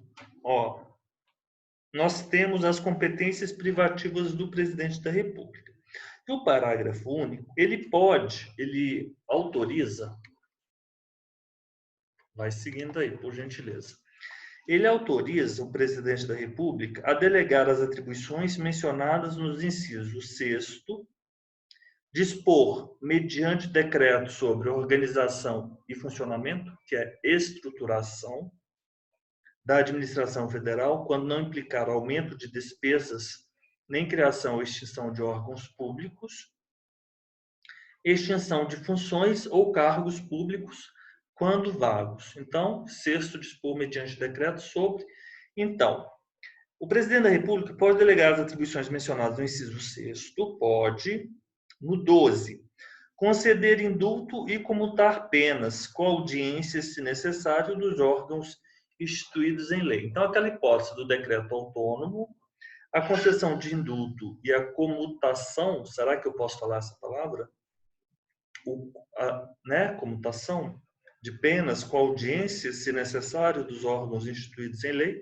A: nós temos as competências privativas do presidente da República. E o parágrafo único, ele autoriza, vai seguindo aí, por gentileza. Ele autoriza o presidente da República a delegar as atribuições mencionadas nos incisos 6º, dispor, mediante decreto sobre organização e funcionamento, que é estruturação, da administração federal, quando não implicar aumento de despesas, nem criação ou extinção de órgãos públicos, extinção de funções ou cargos públicos, quando vagos. Então, 6º, dispor mediante decreto sobre. Então, o presidente da República pode delegar as atribuições mencionadas no inciso 6º, pode. No 12, conceder indulto e comutar penas, com audiência, se necessário, dos órgãos instituídos em lei. Então, aquela hipótese do decreto autônomo, a concessão de indulto e a comutação, será que eu posso falar essa palavra? Comutação de penas com audiência, se necessário, dos órgãos instituídos em lei.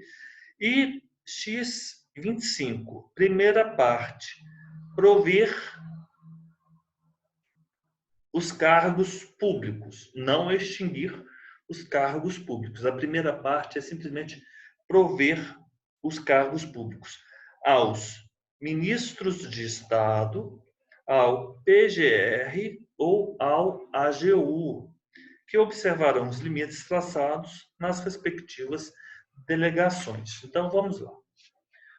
A: E X25, primeira parte, prover os cargos públicos, não extinguir os cargos públicos. A primeira parte é simplesmente prover os cargos públicos aos ministros de Estado, ao PGR ou ao AGU, que observarão os limites traçados nas respectivas delegações. Então, vamos lá.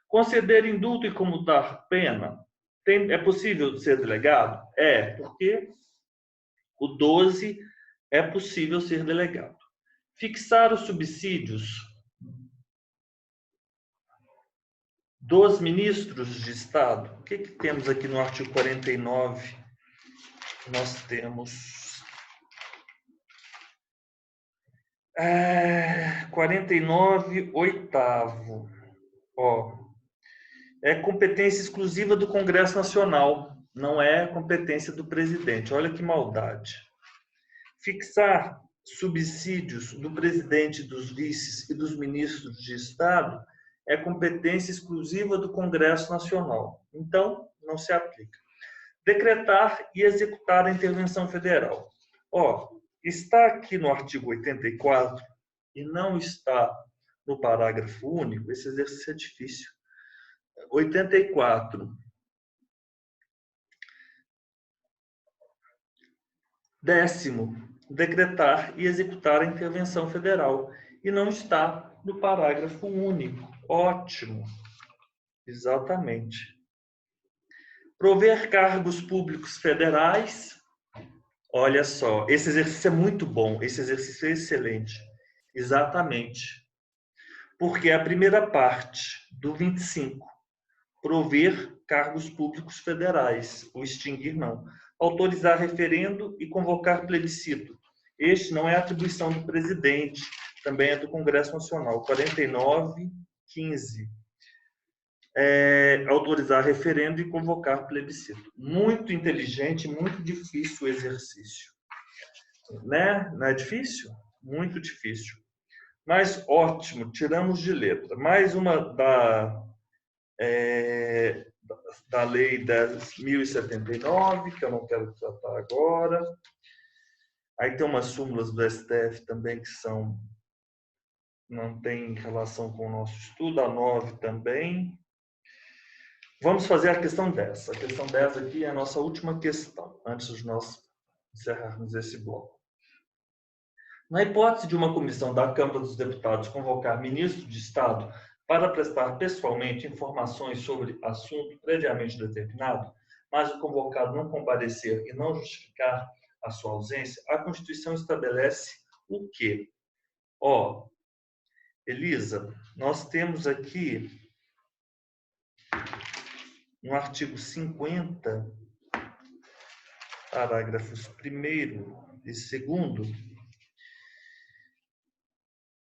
A: Conceder indulto e comutar pena. É possível ser delegado? Porque o 12 é possível ser delegado. Fixar os subsídios dos ministros de Estado. O que temos aqui no artigo 49? Nós temos 49, 8º. É competência exclusiva do Congresso Nacional, não é competência do presidente. Olha que maldade. Fixar subsídios do presidente, dos vices e dos ministros de Estado é competência exclusiva do Congresso Nacional. Então, não se aplica. Decretar e executar a intervenção federal. Está aqui no artigo 84 e não está no parágrafo único. Esse exercício é difícil. 84. 10º, decretar e executar a intervenção federal. E não está no parágrafo único. Ótimo. Exatamente. Prover cargos públicos federais. Olha só, esse exercício é muito bom, esse exercício é excelente. Exatamente. Porque a primeira parte do 25, prover cargos públicos federais, o extinguir não. Autorizar referendo e convocar plebiscito. Este não é atribuição do presidente, também é do Congresso Nacional. 49.15. Autorizar referendo e convocar plebiscito. Muito inteligente, muito difícil o exercício. Né? Não é difícil? Muito difícil. Mas ótimo, tiramos de letra. Mais uma da Lei 10.079, que eu não quero tratar agora. Aí tem umas súmulas do STF também que não tem relação com o nosso estudo, a 9 também. Vamos fazer a questão 10. A questão 10 aqui é a nossa última questão, antes de nós encerrarmos esse bloco. Na hipótese de uma comissão da Câmara dos Deputados convocar ministro de Estado para prestar pessoalmente informações sobre assunto previamente determinado, mas o convocado não comparecer e não justificar a sua ausência, a Constituição estabelece o quê? Elisa, nós temos aqui no artigo 50, parágrafos 1º e 2º,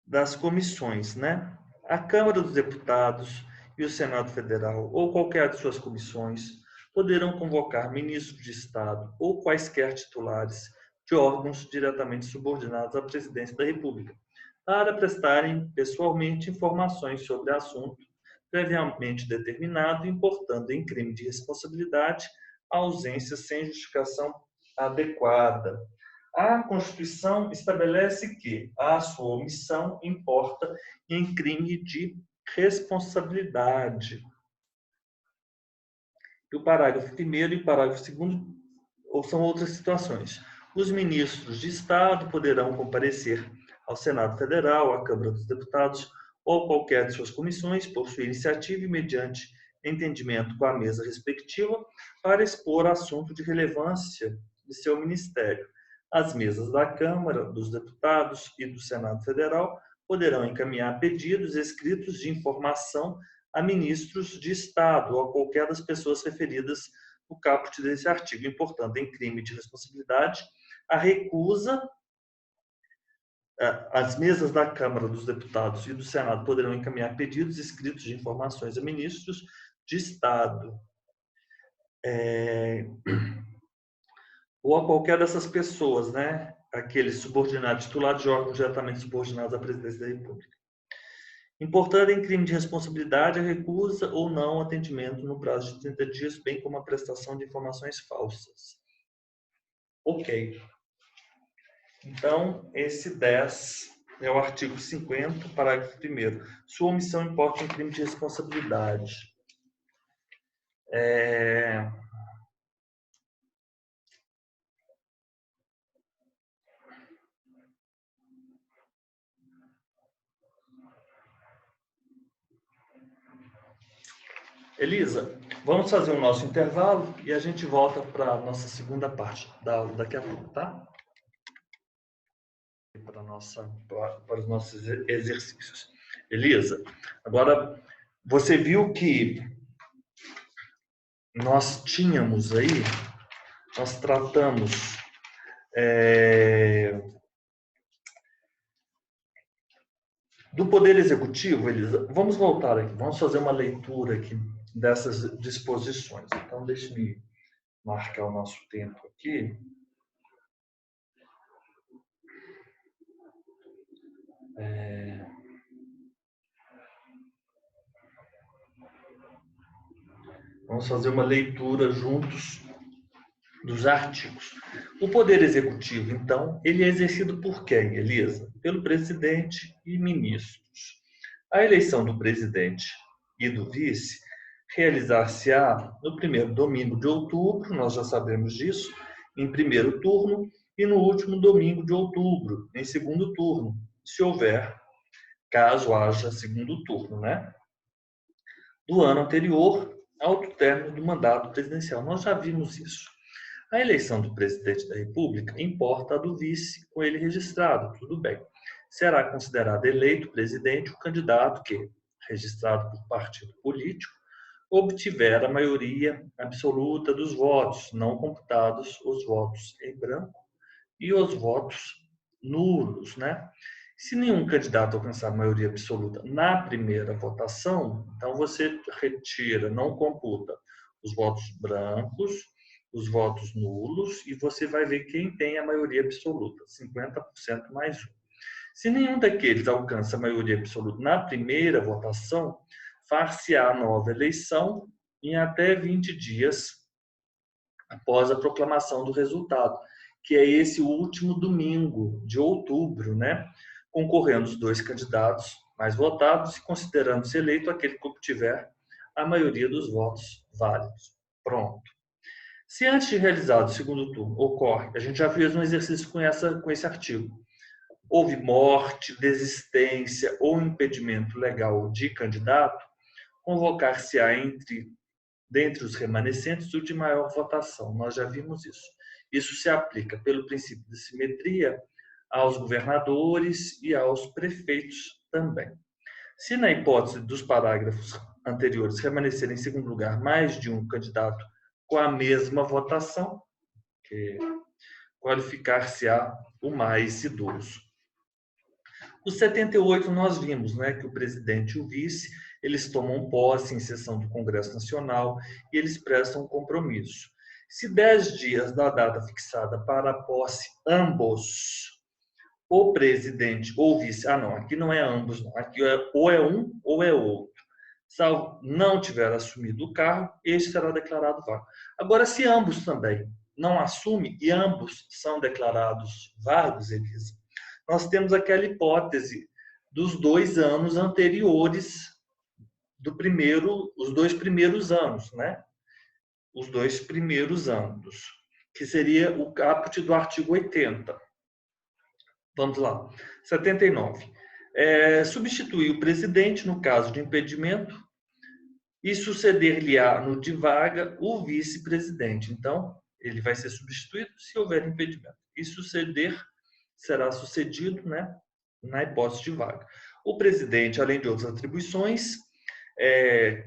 A: das comissões, né? A Câmara dos Deputados e o Senado Federal, ou qualquer de suas comissões, poderão convocar ministros de Estado ou quaisquer titulares de órgãos diretamente subordinados à Presidência da República, para prestarem pessoalmente informações sobre assunto previamente determinado, importando em crime de responsabilidade a ausência sem justificação adequada. A Constituição estabelece que a sua omissão importa em crime de responsabilidade. E o parágrafo 1º e o parágrafo 2º são outras situações. Os ministros de Estado poderão comparecer ao Senado Federal, à Câmara dos Deputados ou qualquer de suas comissões, por sua iniciativa e mediante entendimento com a mesa respectiva, para expor assunto de relevância de seu ministério. As mesas da Câmara dos Deputados e do Senado Federal poderão encaminhar pedidos escritos de informação a ministros de Estado ou a qualquer das pessoas referidas no caput desse artigo. Importando em crime de responsabilidade, a recusa. As mesas da Câmara dos Deputados e do Senado poderão encaminhar pedidos escritos de informações a ministros de Estado ou a qualquer dessas pessoas, né? Aqueles subordinados, titulares de órgãos diretamente subordinados à Presidência da República. Importando em crime de responsabilidade a recusa ou não atendimento no prazo de 30 dias, bem como a prestação de informações falsas. Ok. Então, esse 10 é o artigo 50, parágrafo 1º. Sua omissão importa em crime de responsabilidade. Elisa, vamos fazer o nosso intervalo e a gente volta para a nossa segunda parte da aula daqui a pouco, tá? Para os nossos exercícios. Elisa, agora você viu que nós tínhamos aí, nós tratamos do Poder Executivo, Elisa. Vamos voltar aqui, vamos fazer uma leitura aqui dessas disposições. Então, deixe-me marcar o nosso tempo aqui. Vamos fazer uma leitura juntos dos artigos. O Poder Executivo, então, ele é exercido por quem, Elisa? Pelo presidente e ministros. A eleição do presidente e do vice realizar-se-á no primeiro domingo de outubro, nós já sabemos disso, em primeiro turno, e no último domingo de outubro, em segundo turno, se houver, caso haja segundo turno, né? Do ano anterior, ao término do mandato presidencial. Nós já vimos isso. A eleição do presidente da República importa a do vice com ele registrado, tudo bem. Será considerado eleito presidente o candidato que, registrado por partido político, obtiver a maioria absoluta dos votos, não computados os votos em branco e os votos nulos, né? Se nenhum candidato alcançar a maioria absoluta na primeira votação, então você retira, não computa os votos brancos, os votos nulos, e você vai ver quem tem a maioria absoluta, 50% mais um. Se nenhum daqueles alcança a maioria absoluta na primeira votação, far-se-á nova eleição em até 20 dias após a proclamação do resultado, que é esse último domingo de outubro, né? Concorrendo os dois candidatos mais votados e considerando-se eleito aquele que obtiver a maioria dos votos válidos. Pronto. Se antes de realizado o segundo turno ocorre, a gente já fez um exercício com esse artigo, houve morte, desistência ou impedimento legal de candidato, convocar-se-á dentre os remanescentes o de maior votação. Nós já vimos isso. Isso se aplica pelo princípio de simetria aos governadores e aos prefeitos também. Se na hipótese dos parágrafos anteriores remanecer em segundo lugar mais de um candidato com a mesma votação, qualificar-se-á o mais idoso. Os 78 nós vimos, né, que o presidente e o vice, eles tomam posse em sessão do Congresso Nacional e eles prestam compromisso. Se 10 dias da data fixada para a posse, ambos, o presidente ou o vice, não, aqui não é ambos, não, aqui ou é um ou é outro. Salvo não tiver assumido o cargo, este será declarado vago. Agora, se ambos também não assumem e ambos são declarados vagos, Elisa, nós temos aquela hipótese dos 2 anos anteriores os 2 primeiros anos, né? Os 2 primeiros anos, que seria o caput do artigo 80. Vamos lá. 79. Substituir o presidente no caso de impedimento e suceder-lhe-á no de vaga o vice-presidente. Então, ele vai ser substituído se houver impedimento. E será sucedido, né, na hipótese de vaga. O presidente, além de outras atribuições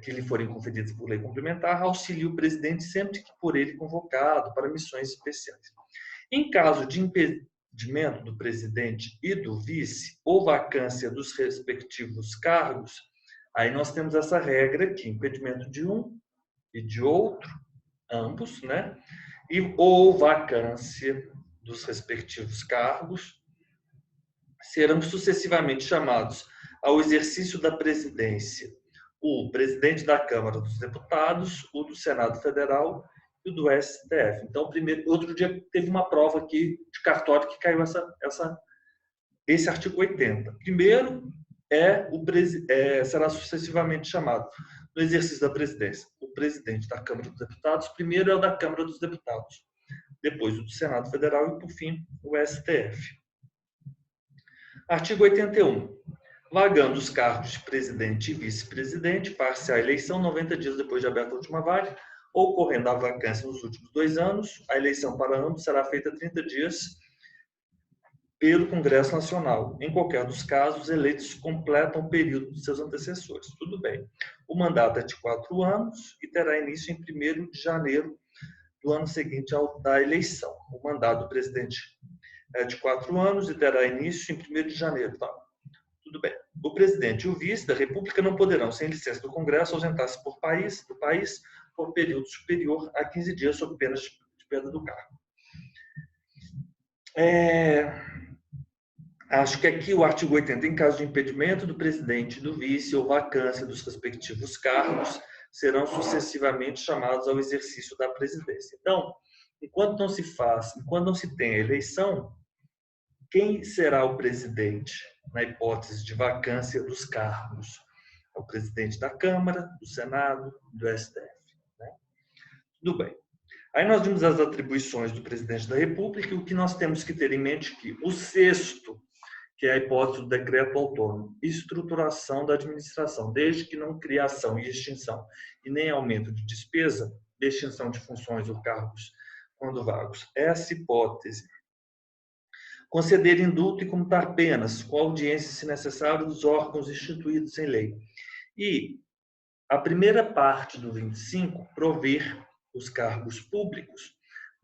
A: que lhe forem conferidas por lei complementar, auxilia o presidente sempre que por ele convocado para missões especiais. Em caso de impedimento do presidente e do vice ou vacância dos respectivos cargos, aí nós temos essa regra aqui, impedimento de um e de outro, ambos, né? Ou vacância dos respectivos cargos, serão sucessivamente chamados ao exercício da presidência o presidente da Câmara dos Deputados, o do Senado Federal e o do STF. Então, outro dia teve uma prova aqui de cartório que caiu esse artigo 80. Primeiro será sucessivamente chamado no exercício da presidência o presidente da Câmara dos Deputados, primeiro é o da Câmara dos Deputados, depois o do Senado Federal e, por fim, o STF. Artigo 81. Vagando os cargos de presidente e vice-presidente, far-se a eleição 90 dias depois de aberta a última vaga, ocorrendo a vacância nos últimos 2 anos, a eleição para ambos será feita 30 dias pelo Congresso Nacional. Em qualquer dos casos, eleitos completam o período de seus antecessores. Tudo bem. O mandato é de 4 anos e terá início em 1º de janeiro do ano seguinte ao da eleição. O mandato do presidente é de 4 anos e terá início em 1º de janeiro. Tá? Tudo bem. O presidente e o vice da República não poderão, sem licença do Congresso, ausentar-se do país por período superior a 15 dias, sob pena de perda do cargo. Acho que aqui o artigo 80, em caso de impedimento do presidente e do vice ou vacância dos respectivos cargos, serão sucessivamente chamados ao exercício da presidência. Então, enquanto não se tem a eleição, quem será o presidente na hipótese de vacância dos cargos? É o presidente da Câmara, do Senado, do STF. Né? Tudo bem. Aí nós vimos as atribuições do presidente da República e o que nós temos que ter em mente é que o 6º, que é a hipótese do decreto autônomo. Estruturação da administração, desde que não criação e extinção, e nem aumento de despesa, extinção de funções ou cargos quando vagos. Essa hipótese. Conceder indulto e comutar penas, com audiência, se necessário, dos órgãos instituídos em lei. E a primeira parte do 25, prover os cargos públicos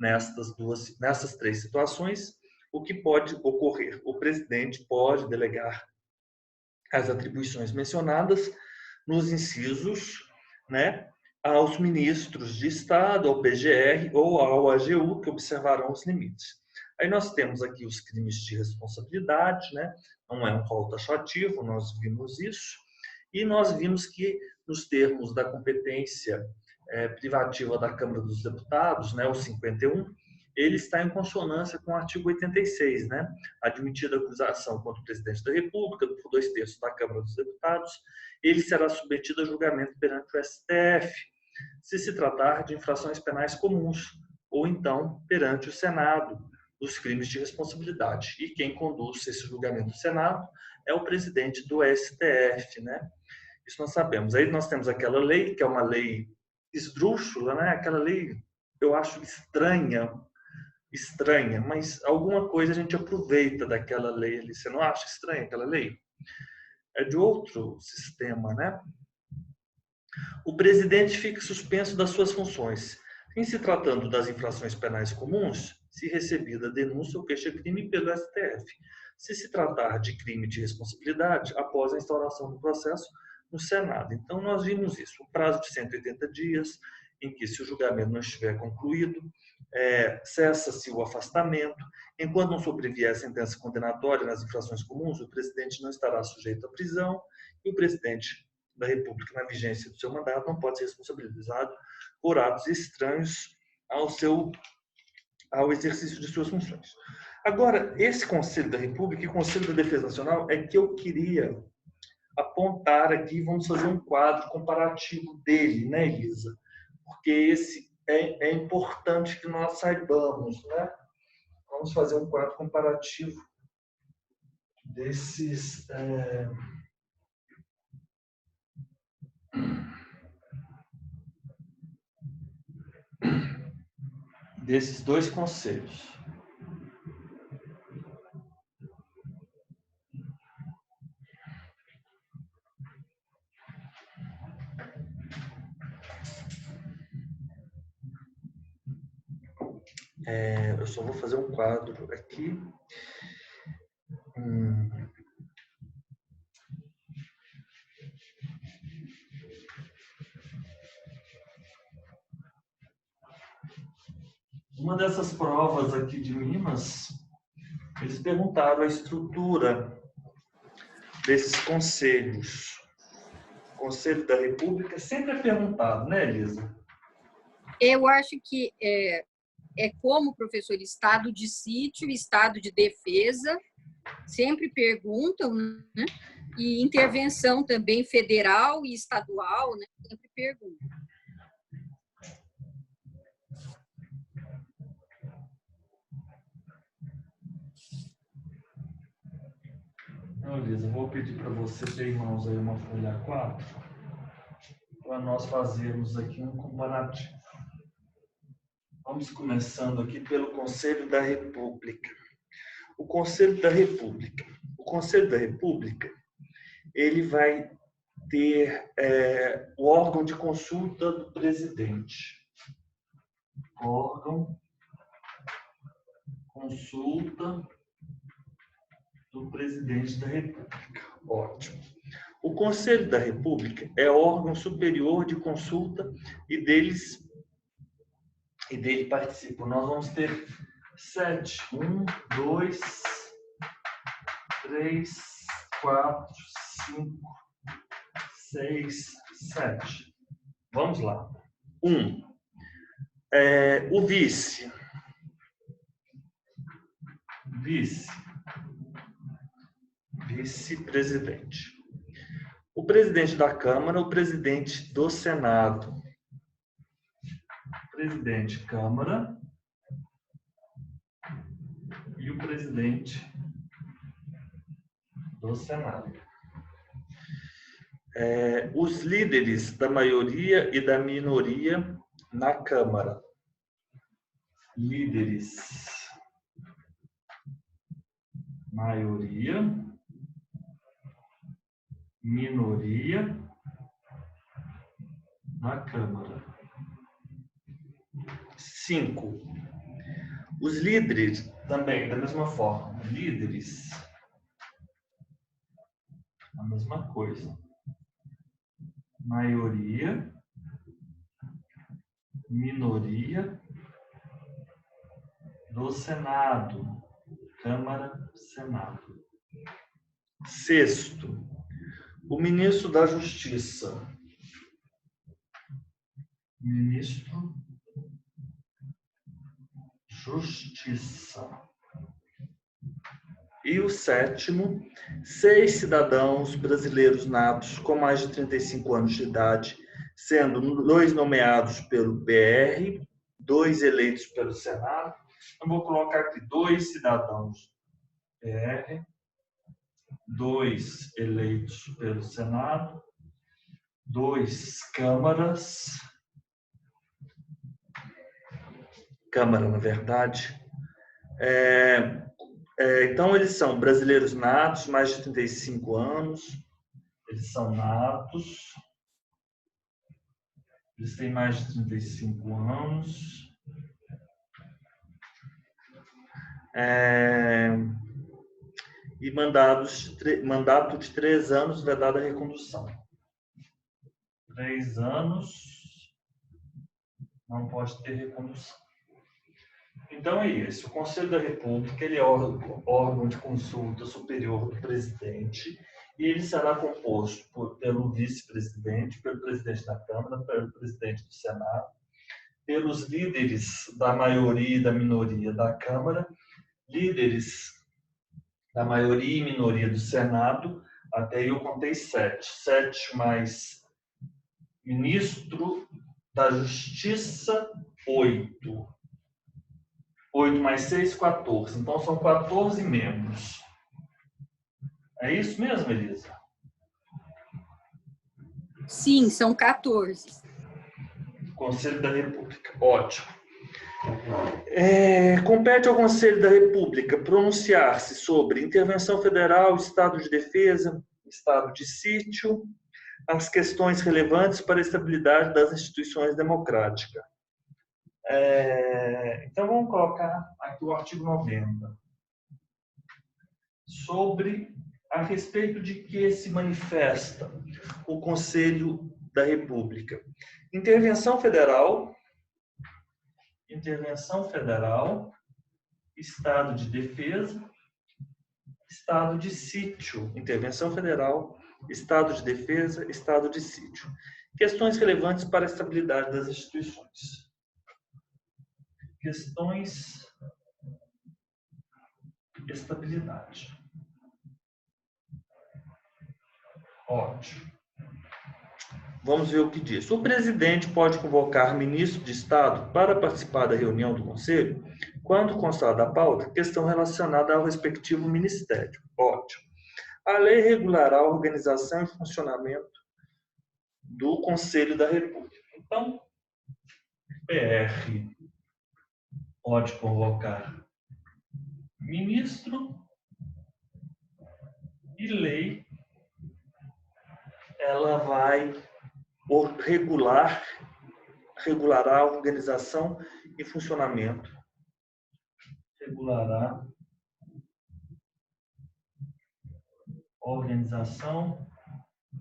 A: nessas três situações, o que pode ocorrer? O presidente pode delegar as atribuições mencionadas nos incisos, né, aos ministros de Estado, ao PGR ou ao AGU, que observarão os limites. Aí nós temos aqui os crimes de responsabilidade, né? Não é um rol taxativo, nós vimos isso, e nós vimos que, nos termos da competência privativa da Câmara dos Deputados, né, o 51, ele está em consonância com o artigo 86, né? Admitida a acusação contra o presidente da República, por 2/3 da Câmara dos Deputados, ele será submetido a julgamento perante o STF, se tratar de infrações penais comuns, ou então perante o Senado, dos crimes de responsabilidade. E quem conduz esse julgamento do Senado é o presidente do STF, né? Isso nós sabemos. Aí nós temos aquela lei, que é uma lei esdrúxula, né? Aquela lei, eu acho estranha, mas alguma coisa a gente aproveita daquela lei ali. Você não acha estranha aquela lei? É de outro sistema, né? O presidente fica suspenso das suas funções. Em se tratando das infrações penais comuns, se recebida denúncia ou queixa-crime pelo STF. Se tratar de crime de responsabilidade, após a instauração do processo no Senado. Então, nós vimos isso. O prazo de 180 dias, em que, se o julgamento não estiver concluído, cessa-se o afastamento. Enquanto não sobrevier a sentença condenatória nas infrações comuns, o presidente não estará sujeito à prisão e o presidente da República, na vigência do seu mandato, não pode ser responsabilizado por atos estranhos ao exercício de suas funções. Agora, esse Conselho da República e o Conselho da Defesa Nacional é que eu queria apontar aqui, vamos fazer um quadro comparativo dele, né, Elisa? Porque esse é importante que nós saibamos, né? Vamos fazer um quadro comparativo desses... desses dois conselhos. Eu só vou fazer um quadro aqui. Uma dessas provas aqui de Minas, eles perguntaram a estrutura desses conselhos. O Conselho da República sempre é perguntado, né, Elisa?
B: Eu acho que é como, professor, estado de sítio, estado de defesa, sempre perguntam, né? E intervenção também federal e estadual, né? Sempre perguntam.
A: Então, Elisa, vou pedir para você ter em mãos aí uma folha A4 para nós fazermos aqui um comparativo. Vamos começando aqui pelo Conselho da República. O Conselho da República. O Conselho da República, ele vai ter o órgão de consulta do presidente. Órgão, consulta do presidente da República. Ótimo. O Conselho da República é órgão superior de consulta e dele participam. Nós vamos ter 7. 1, 2, 3, 4, 5, 6, 7. Vamos lá. 1. O vice. Vice-presidente. O presidente da Câmara, o presidente do Senado. Presidente Câmara e o presidente do Senado. Os líderes da maioria e da minoria na Câmara. Líderes, maioria, minoria na Câmara. 5. Os líderes, também, da mesma forma, líderes, a mesma coisa. Maioria, minoria do Senado. Câmara, Senado. 6. O ministro da Justiça. Ministro Justiça. E o 7. 6 cidadãos brasileiros natos com mais de 35 anos de idade, sendo 2 nomeados pelo PR, 2 eleitos pelo Senado. Eu vou colocar aqui 2 cidadãos PR, 2 eleitos pelo Senado, 2 câmaras, Câmara, na verdade. Então, eles são brasileiros natos, mais de 35 anos, eles são natos, eles têm mais de 35 anos, e mandato de 3 anos vedada a recondução. 3 anos não pode ter recondução. Então é isso. O Conselho da República ele é órgão de consulta superior do presidente e ele será composto pelo vice-presidente, pelo presidente da Câmara, pelo presidente do Senado, pelos líderes da maioria e da minoria da Câmara, líderes da maioria e minoria do Senado, até aí eu contei 7. 7 mais ministro da Justiça, 8. 8 mais 6, 14. Então, são 14 membros. É isso mesmo, Elisa?
B: Sim, são 14.
A: Conselho da República. Ótimo. Compete ao Conselho da República pronunciar-se sobre intervenção federal, estado de defesa, estado de sítio, as questões relevantes para a estabilidade das instituições democráticas. Então, vamos colocar aqui o artigo 90. A respeito de que se manifesta o Conselho da República. Intervenção federal, estado de defesa, estado de sítio. Intervenção federal, estado de defesa, estado de sítio. Questões relevantes para a estabilidade das instituições. Questões de estabilidade. Ótimo. Vamos ver o que diz. O presidente pode convocar ministro de Estado para participar da reunião do Conselho quando constar da pauta questão relacionada ao respectivo ministério. Ótimo. A lei regulará a organização e funcionamento do Conselho da República. Então, PR pode convocar ministro e lei ela vai regulará a organização e funcionamento. Regulará organização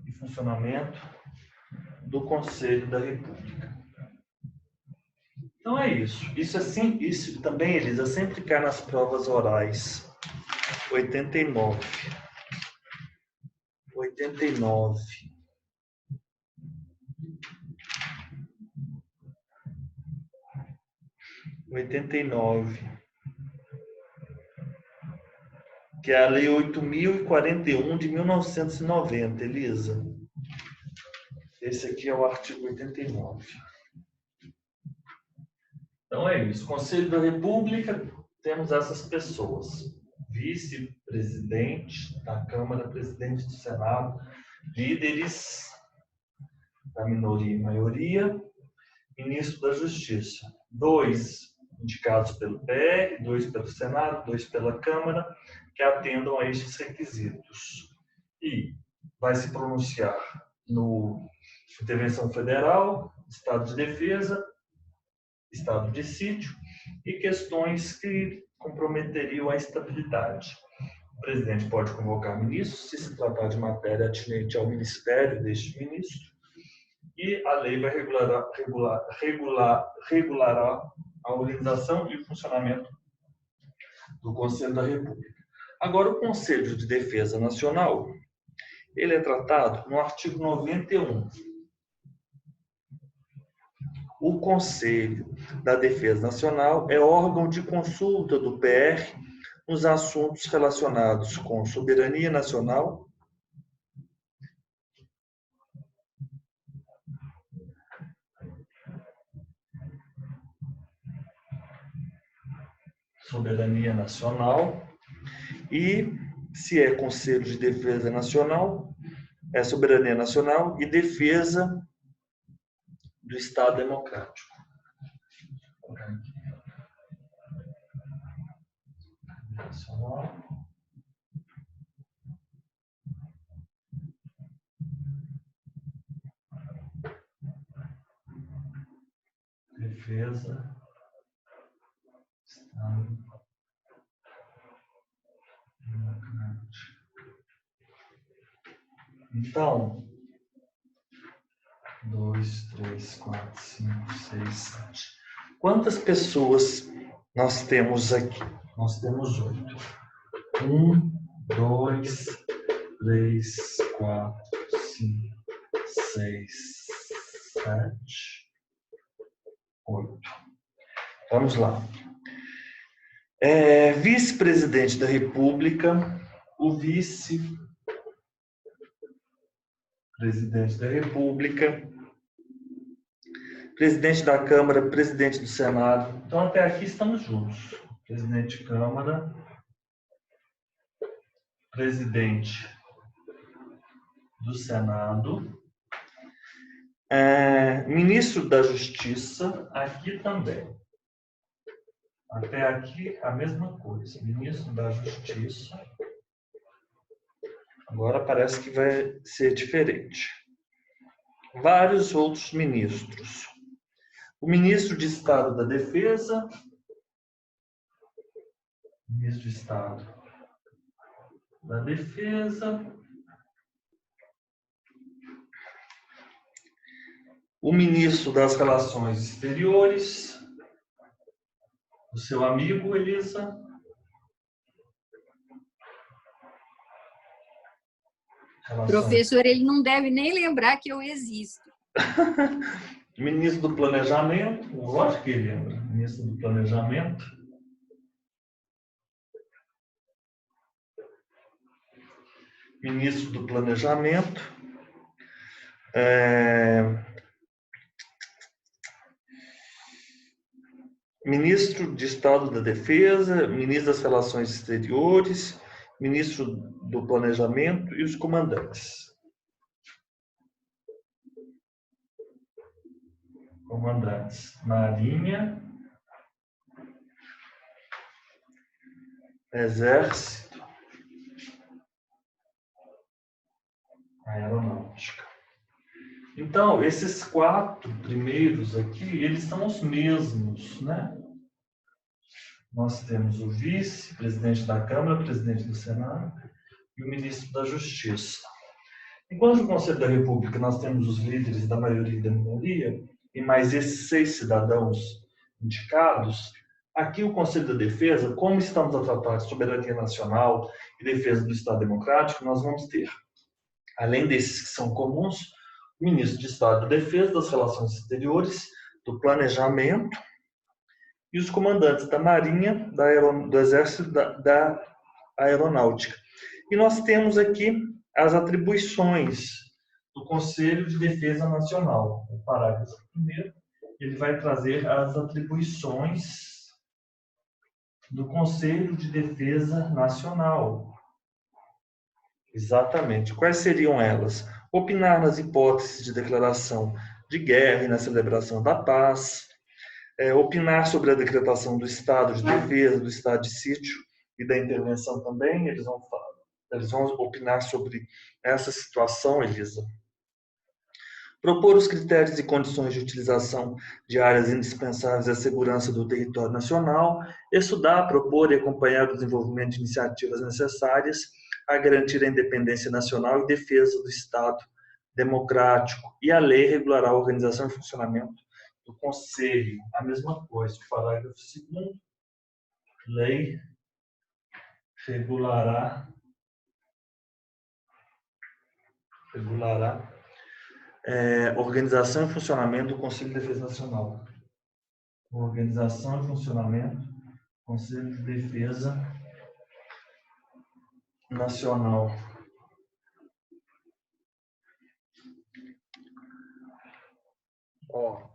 A: e funcionamento do Conselho da República. Então é isso. Isso também, Elisa, sempre cai nas provas orais. 89. Que é a Lei 8.041 de 1990, Elisa. Esse aqui é o artigo 89. Então é isso. Conselho da República, temos essas pessoas. presidente da Câmara, presidente do Senado, líderes da minoria e maioria, ministro da Justiça. 2 indicados pelo PR, 2 pelo Senado, 2 pela Câmara, que atendam a estes requisitos. E vai se pronunciar no intervenção federal, estado de defesa, estado de sítio e questões que comprometeriam a estabilidade. O presidente pode convocar ministros, se tratar de matéria atinente ao ministério deste ministro, e a lei vai regulará a organização e o funcionamento do Conselho da República. Agora, o Conselho de Defesa Nacional, ele é tratado no artigo 91. O Conselho da Defesa Nacional é órgão de consulta do PR nos assuntos relacionados com soberania nacional, e, se é Conselho de Defesa Nacional, é soberania nacional e defesa do Estado Democrático. Defesa, Estado Democrático. Então, 2, 3, 4, 5, 6, 7. Quantas pessoas nós temos aqui? Nós temos 8. 1, 2, 3, 4, 5, 6, 7, 8. Vamos lá. Vice-presidente da República, o vice-presidente da República, presidente da Câmara, presidente do Senado. Então, até aqui estamos juntos. Presidente de Câmara, presidente do Senado, ministro da Justiça, aqui também. Até aqui a mesma coisa, ministro da Justiça. Agora parece que vai ser diferente. Vários outros ministros. O ministro de Estado da Defesa, ministro de Estado da Defesa, o ministro das Relações Exteriores, o seu amigo, Elisa.
B: Professor, ele não deve nem lembrar que eu existo.
A: Ministro do Planejamento, lógico que ele lembra. Ministro do Planejamento. Ministro do Planejamento. Ministro de Estado da Defesa, ministro das Relações Exteriores, ministro do Planejamento e os comandantes. Comandantes: Marinha, Exército, Aeronáutica. Então, esses 4 primeiros aqui, eles são os mesmos, né? Nós temos o vice, presidente da Câmara, presidente do Senado e o ministro da Justiça. Enquanto no Conselho da República nós temos os líderes da maioria e da minoria, e mais esses 6 cidadãos indicados, aqui o Conselho da Defesa, como estamos a tratar de soberania nacional e defesa do Estado Democrático, nós vamos ter, além desses que são comuns, o ministro de Estado da Defesa, das Relações Exteriores, do Planejamento, e os comandantes da Marinha, do Exército, da Aeronáutica. E nós temos aqui as atribuições do Conselho de Defesa Nacional. O parágrafo 1º, ele vai trazer as atribuições do Conselho de Defesa Nacional. Exatamente. Quais seriam elas? Opinar nas hipóteses de declaração de guerra e na celebração da paz, opinar sobre a decretação do estado de defesa, do estado de sítio e da intervenção também. Eles vão opinar sobre essa situação, Elisa. Propor os critérios e condições de utilização de áreas indispensáveis à segurança do território nacional, estudar, propor e acompanhar o desenvolvimento de iniciativas necessárias a garantir a independência nacional e defesa do Estado democrático, e a lei regulará a organização e funcionamento do Conselho. A mesma coisa, o parágrafo 2º, lei regulará organização e funcionamento do Conselho de Defesa Nacional. Organização e funcionamento do Conselho de Defesa Nacional.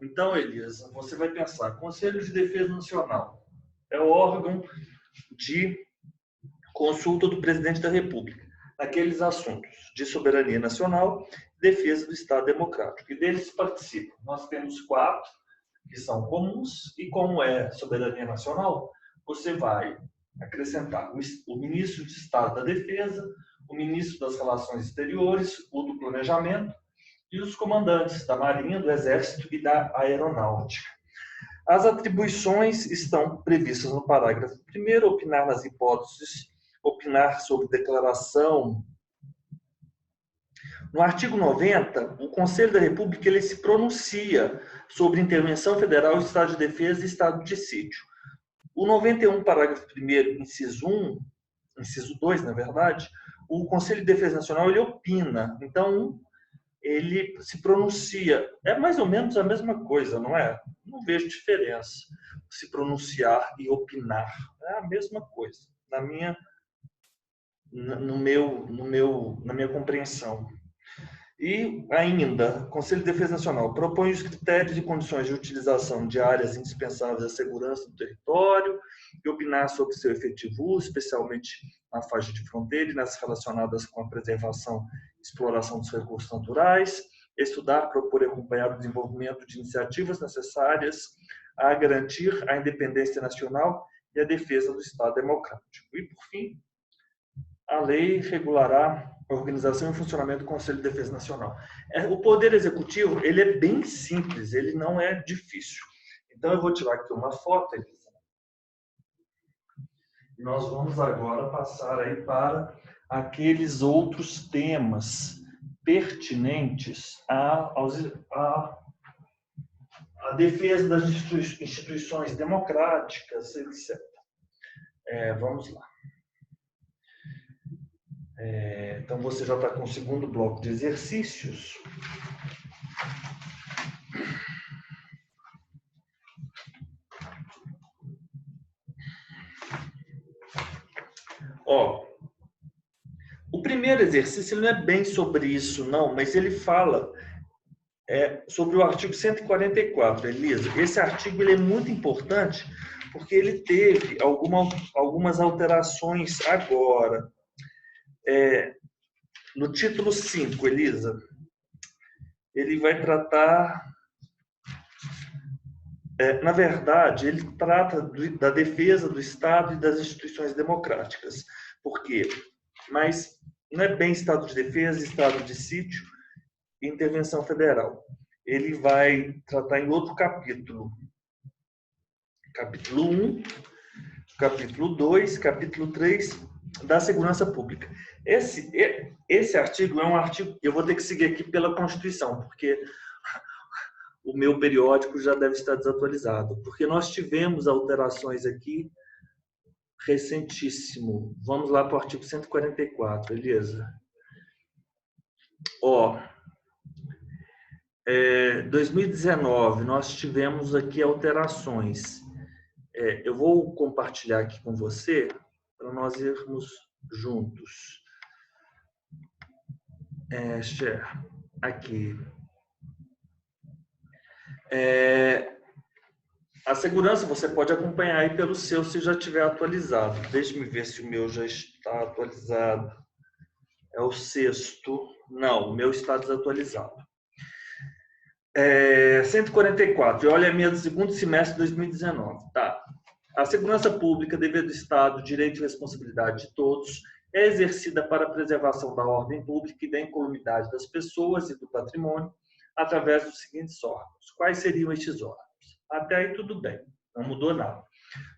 A: Então, Elisa, você vai pensar, Conselho de Defesa Nacional é o órgão de consulta do presidente da República naqueles assuntos de soberania nacional e defesa do Estado democrático. E deles participam. Nós temos 4 que são comuns, e como é soberania nacional, você vai acrescentar o ministro de Estado da Defesa, o ministro das Relações Exteriores, o do Planejamento e os comandantes da Marinha, do Exército e da Aeronáutica. As atribuições estão previstas no parágrafo 1º, opinar nas hipóteses, opinar sobre declaração. No artigo 90, o Conselho da República ele se pronuncia sobre intervenção federal, estado de defesa e estado de sítio. O 91, parágrafo 1º, inciso 2, na verdade, o Conselho de Defesa Nacional ele opina. Então, ele se pronuncia. É mais ou menos a mesma coisa, não é? Não vejo diferença. Se pronunciar e opinar. É a mesma coisa, na minha compreensão. E ainda, Conselho de Defesa Nacional propõe os critérios e condições de utilização de áreas indispensáveis à segurança do território e opinar sobre seu efetivo uso, especialmente na faixa de fronteira e nas relacionadas com a preservação e exploração dos recursos naturais, estudar, propor e acompanhar o desenvolvimento de iniciativas necessárias a garantir a independência nacional e a defesa do Estado democrático. E, por fim, a lei regulará a organização e funcionamento do Conselho de Defesa Nacional. O Poder Executivo ele é bem simples, ele não é difícil. Então, eu vou tirar aqui uma foto, Elisa. E nós vamos agora passar aí para aqueles outros temas pertinentes à defesa das instituições democráticas, etc. Vamos lá. Então, você já está com o segundo bloco de exercícios. O primeiro exercício ele não é bem sobre isso, não, mas ele fala sobre o artigo 144, Elisa. Esse artigo ele é muito importante porque ele teve algumas alterações agora. No título 5, Elisa, ele vai tratar... na verdade, ele trata da defesa do Estado e das instituições democráticas. Por quê? Mas não é bem Estado de defesa, Estado de sítio e intervenção federal. Ele vai tratar em outro capítulo. Capítulo 1, capítulo 2, capítulo 3 da segurança pública. Esse artigo é um artigo... Eu vou ter que seguir aqui pela Constituição, porque o meu periódico já deve estar desatualizado, porque nós tivemos alterações aqui recentíssimo. Vamos lá para o artigo 144, Elisa. 2019, nós tivemos aqui alterações. Eu vou compartilhar aqui com você para nós irmos juntos. Share. Aqui. A segurança você pode acompanhar aí pelo seu, se já estiver atualizado. Deixe-me ver se o meu já está atualizado. É o sexto. Não, o meu está desatualizado. 144. Olha a minha do segundo semestre de 2019. Tá. A segurança pública, dever do Estado, direito e responsabilidade de todos, é exercida para a preservação da ordem pública e da incolumidade das pessoas e do patrimônio através dos seguintes órgãos. Quais seriam estes órgãos? Até aí tudo bem, não mudou nada.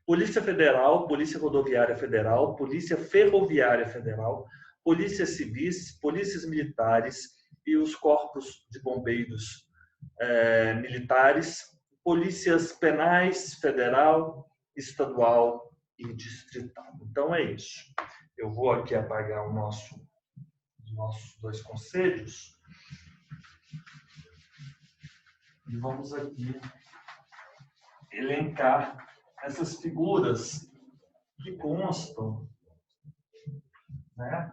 A: Polícia Federal, Polícia Rodoviária Federal, Polícia Ferroviária Federal, Polícias Civis, Polícias Militares e os corpos de bombeiros militares, Polícias Penais Federal, Estadual e Distrital. Então é isso. Eu vou aqui apagar os nossos dois conselhos e vamos aqui elencar essas figuras que constam, né,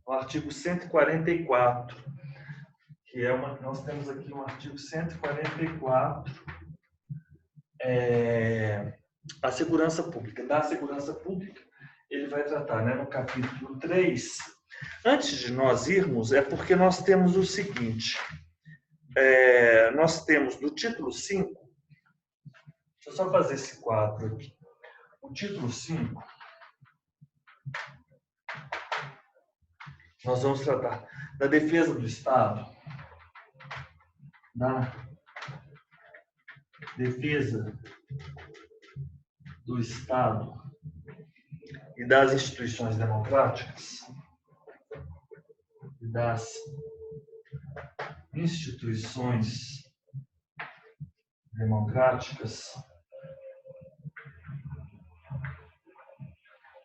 A: no artigo 144, que é nós temos aqui no artigo 144, a segurança pública. Da segurança pública, ele vai tratar, né, no capítulo 3. Antes de nós irmos, é porque nós temos o seguinte, nós temos do título 5, deixa eu só fazer esse quadro aqui. O título 5, nós vamos tratar da defesa do Estado, da defesa do Estado e das instituições democráticas,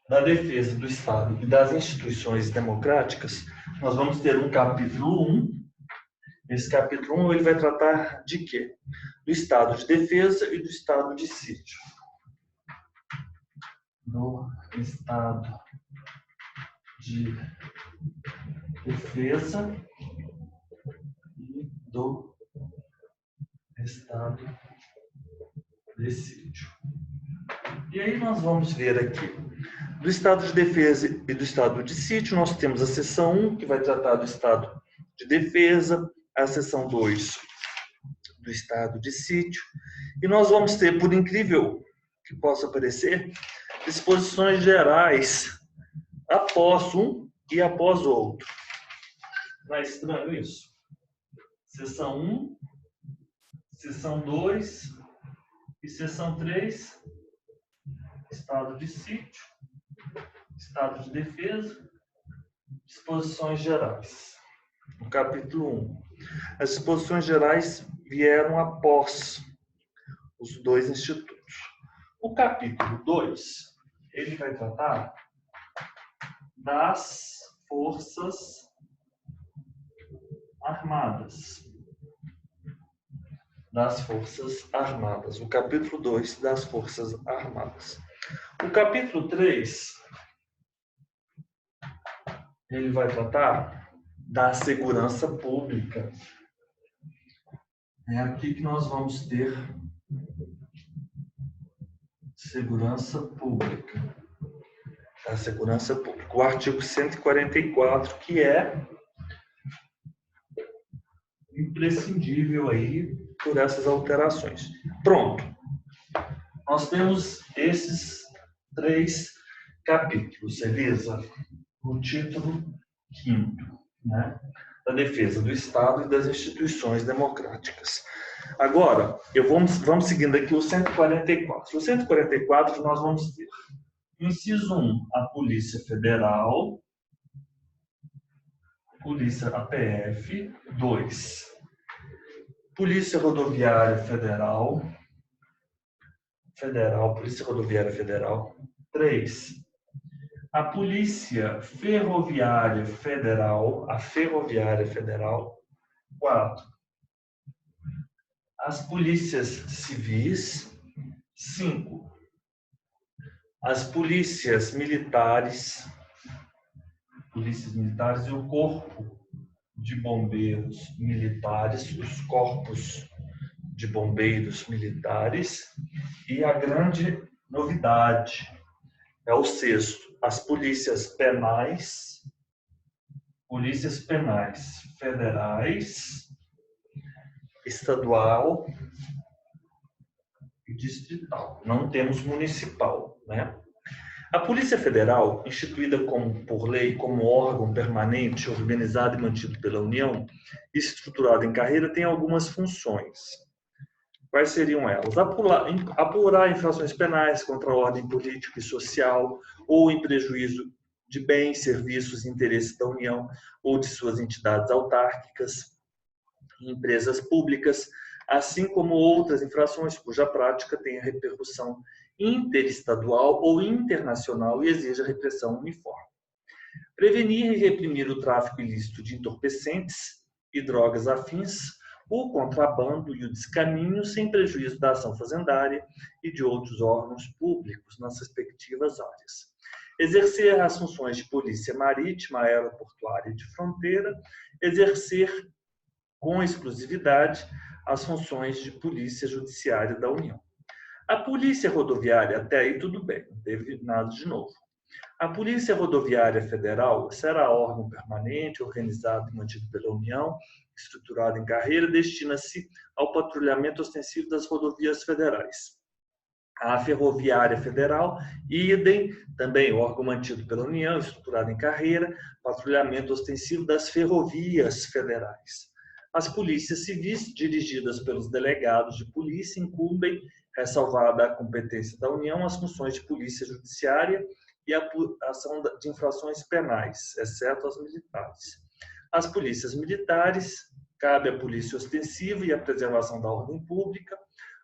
A: da defesa do Estado e das instituições democráticas, nós vamos ter um capítulo 1. Esse capítulo 1 ele vai tratar de quê? Do estado de defesa e do estado de sítio. Do estado de defesa e do estado de sítio. E aí nós vamos ver aqui, do estado de defesa e do estado de sítio, nós temos a seção 1, que vai tratar do estado de defesa, a seção 2 do estado de sítio, e nós vamos ter, por incrível que possa parecer, disposições gerais após um e após o outro. Não é estranho isso? Seção 1, seção 2 e seção 3, estado de sítio, estado de defesa, disposições gerais. No capítulo 1. As disposições gerais vieram após os dois institutos. O capítulo 2, ele vai tratar das Forças Armadas. Das Forças Armadas. O capítulo 2 das Forças Armadas. O capítulo 3, ele vai tratar da segurança pública. É aqui que nós vamos ter segurança pública. A segurança pública. O artigo 144, que é imprescindível aí por essas alterações. Pronto. Nós temos esses 3 capítulos, Elisa, no título 5º, né? Da defesa do Estado e das instituições democráticas. Agora, vamos seguindo aqui o 144. O 144 nós vamos ter, inciso 1, a Polícia Federal, Polícia APF, 2, Polícia Rodoviária Federal, Polícia Rodoviária Federal, 3, a Polícia Ferroviária Federal, a Ferroviária Federal, 4, as Polícias Civis, 5, as Polícias Militares e o Corpo de Bombeiros Militares, os Corpos de Bombeiros Militares, e a grande novidade é o 6º, as polícias penais federais, estadual e distrital. Não temos municipal, né? A Polícia Federal, instituída por lei como órgão permanente, organizado e mantido pela União, e estruturado em carreira, tem algumas funções. Quais seriam elas? Apurar infrações penais contra a ordem política e social ou em prejuízo de bens, serviços e interesses da União ou de suas entidades autárquicas, empresas públicas, assim como outras infrações cuja prática tenha repercussão interestadual ou internacional e exija repressão uniforme. Prevenir e reprimir o tráfico ilícito de entorpecentes e drogas afins, o contrabando e o descaminho, sem prejuízo da ação fazendária e de outros órgãos públicos nas respectivas áreas. Exercer as funções de polícia marítima, aeroportuária e de fronteira, exercer com exclusividade as funções de polícia judiciária da União. A Polícia Rodoviária, até aí tudo bem, não teve nada de novo. A Polícia Rodoviária Federal será órgão permanente, organizado e mantido pela União, estruturado em carreira, destina-se ao patrulhamento ostensivo das rodovias federais. A Ferroviária Federal, idem, também órgão mantido pela União, estruturado em carreira, patrulhamento ostensivo das ferrovias federais. As polícias civis, dirigidas pelos delegados de polícia, incumbem, ressalvada a competência da União, as funções de polícia judiciária e a ação de infrações penais, exceto as militares. As polícias militares, cabe à polícia ostensiva e a preservação da ordem pública,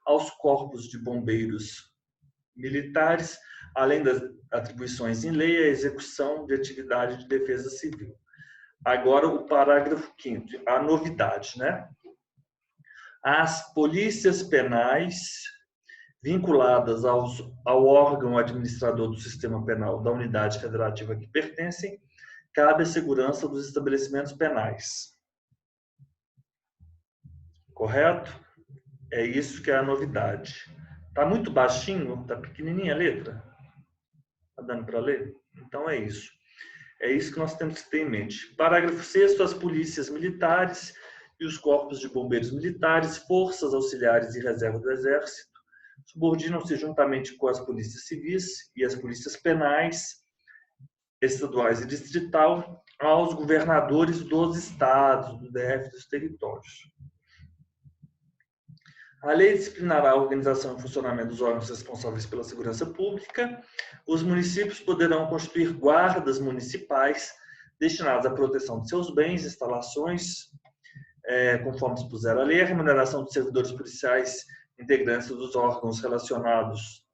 A: aos corpos de bombeiros militares, além das atribuições em lei, a execução de atividade de defesa civil. Agora, o parágrafo 5º, a novidade, né? As polícias penais vinculadas ao órgão administrador do sistema penal da unidade federativa a que pertencem, cabe a segurança dos estabelecimentos penais. Correto? É isso que é a novidade. Está muito baixinho? Está pequenininha a letra? Está dando para ler? Então é isso. É isso que nós temos que ter em mente. Parágrafo 6º, as polícias militares e os corpos de bombeiros militares, forças auxiliares e reserva do Exército, subordinam-se juntamente com as polícias civis e as polícias penais, estaduais e distrital, aos governadores dos estados, do DF e dos territórios. A lei disciplinará a organização e funcionamento dos órgãos responsáveis pela segurança pública. Os municípios poderão constituir guardas municipais destinadas à proteção de seus bens, instalações, conforme expuser a lei, a remuneração dos servidores policiais integrantes dos órgãos relacionados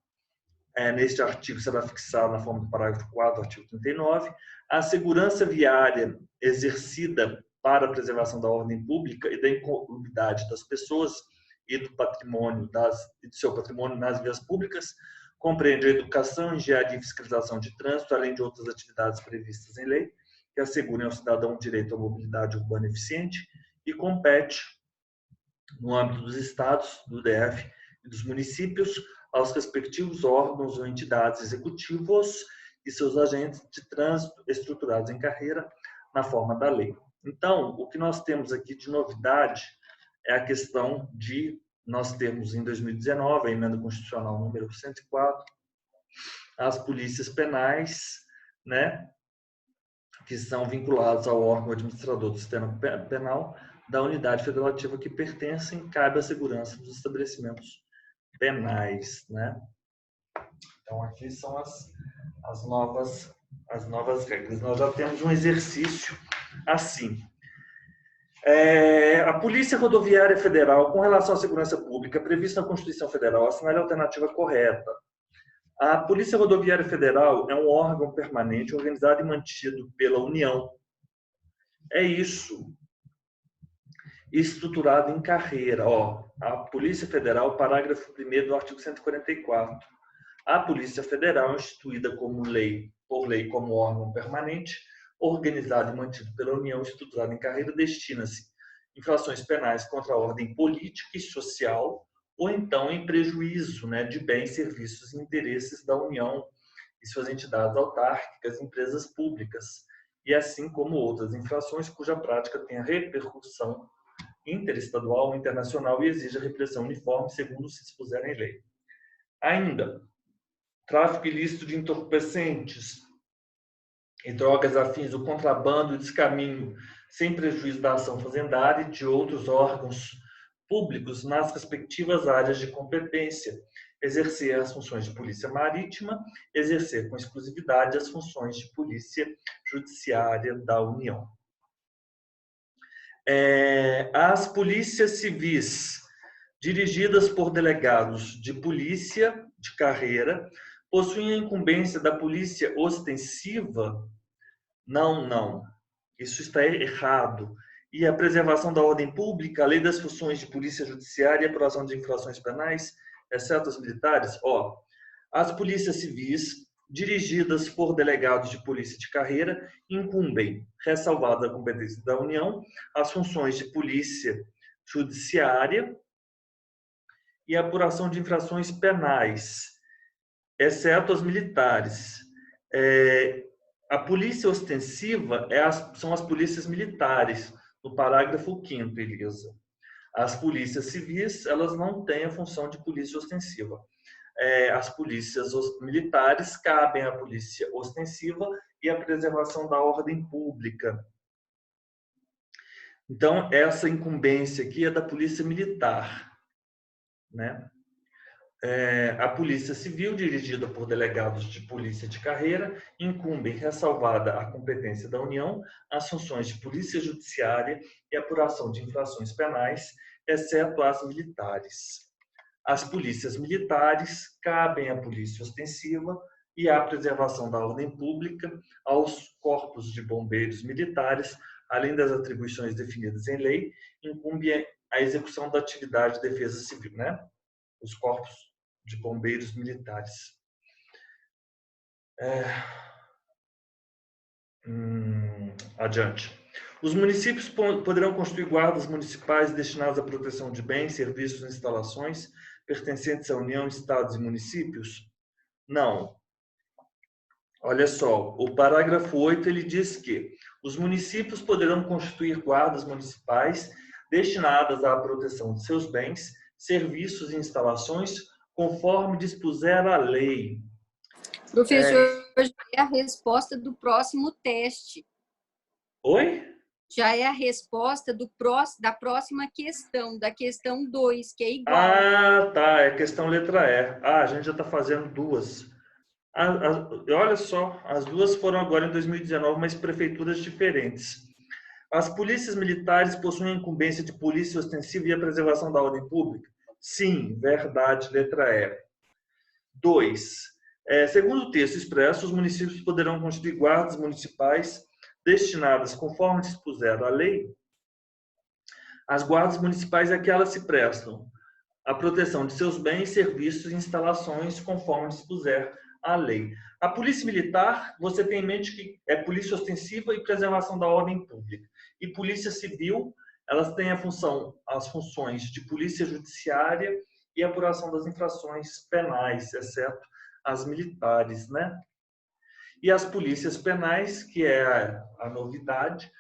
A: neste artigo será fixada na forma do parágrafo 4º do artigo 39. A segurança viária exercida para a preservação da ordem pública e da incolumidade das pessoas e do patrimônio e do seu patrimônio nas vias públicas compreende a educação, engenharia e fiscalização de trânsito, além de outras atividades previstas em lei, que assegurem ao cidadão o direito à mobilidade urbana eficiente e compete, no âmbito dos estados, do DF e dos municípios, aos respectivos órgãos ou entidades executivos e seus agentes de trânsito estruturados em carreira na forma da lei. Então, o que nós temos aqui de novidade é a questão de nós termos em 2019, a emenda constitucional número 104, as polícias penais, né, que são vinculadas ao órgão administrador do sistema penal da unidade federativa que pertencem, cabe à segurança dos estabelecimentos penais, né? Então, aqui são as novas regras. Nós já temos um exercício assim. A Polícia Rodoviária Federal, com relação à segurança pública, prevista na Constituição Federal, assinale a alternativa correta. A Polícia Rodoviária Federal é um órgão permanente organizado e mantido pela União. É isso. Estruturado em carreira. A Polícia Federal, parágrafo 1º do artigo 144. A Polícia Federal, instituída por lei como órgão permanente, organizado e mantido pela União, estruturado em carreira, destina-se infrações penais contra a ordem política e social, ou então em prejuízo, né, de bens, serviços e interesses da União e e suas entidades autárquicas, empresas públicas, e assim como outras infrações cuja prática tenha repercussão interestadual ou internacional e exija repressão uniforme, segundo se dispuser em lei. Ainda, tráfico ilícito de entorpecentes e drogas afins, o contrabando e o descaminho, sem prejuízo da ação fazendária e de outros órgãos públicos nas respectivas áreas de competência, exercer as funções de polícia marítima, exercer com exclusividade as funções de polícia judiciária da União. As polícias civis, dirigidas por delegados de polícia de carreira, possuem a incumbência da polícia ostensiva? Não. Isso está errado. E a preservação da ordem pública, a lei das funções de polícia judiciária e apuração de infrações penais, exceto as militares, as polícias civis, dirigidas por delegados de polícia de carreira, incumbem, ressalvada a competência da União, as funções de polícia judiciária e apuração de infrações penais, exceto as militares. A polícia ostensiva são as polícias militares, no parágrafo 5º, Elisa. As polícias civis, elas não têm a função de polícia ostensiva. As polícias militares cabem à polícia ostensiva e à preservação da ordem pública. Então, essa incumbência aqui é da polícia militar, né? A polícia civil, dirigida por delegados de polícia de carreira, incumbem, ressalvada a competência da União, as funções de polícia judiciária e apuração de infrações penais, exceto as militares. As polícias militares cabem à polícia ostensiva e à preservação da ordem pública, aos corpos de bombeiros militares, além das atribuições definidas em lei, incumbe a execução da atividade de defesa civil, né? Os corpos de bombeiros militares. Adiante. Os municípios poderão constituir guardas municipais destinados à proteção de bens, serviços e instalações pertencentes à União, Estados e municípios? Não. Olha só, o parágrafo 8 ele diz que os municípios poderão constituir guardas municipais destinadas à proteção de seus bens, serviços e instalações, conforme dispuser a lei.
B: Professor, já é a resposta do próximo teste.
A: Oi?
B: Já é a resposta da próxima questão, da questão 2, que é igual.
A: Ah, tá, é questão letra E. A gente já está fazendo duas. Olha só, as duas foram agora em 2019, mas prefeituras diferentes. As polícias militares possuem a incumbência de polícia ostensiva e a preservação da ordem pública? Sim, verdade, letra E. 2. Segundo o texto expresso, os municípios poderão constituir guardas municipais destinadas, conforme dispuser a lei. As guardas municipais é que elas se prestam à proteção de seus bens, serviços e instalações, conforme dispuser a lei. A polícia militar, você tem em mente que é polícia ostensiva e preservação da ordem pública. E polícia civil, elas têm as funções de polícia judiciária e apuração das infrações penais, exceto as militares, né? E as polícias penais, que é a novidade,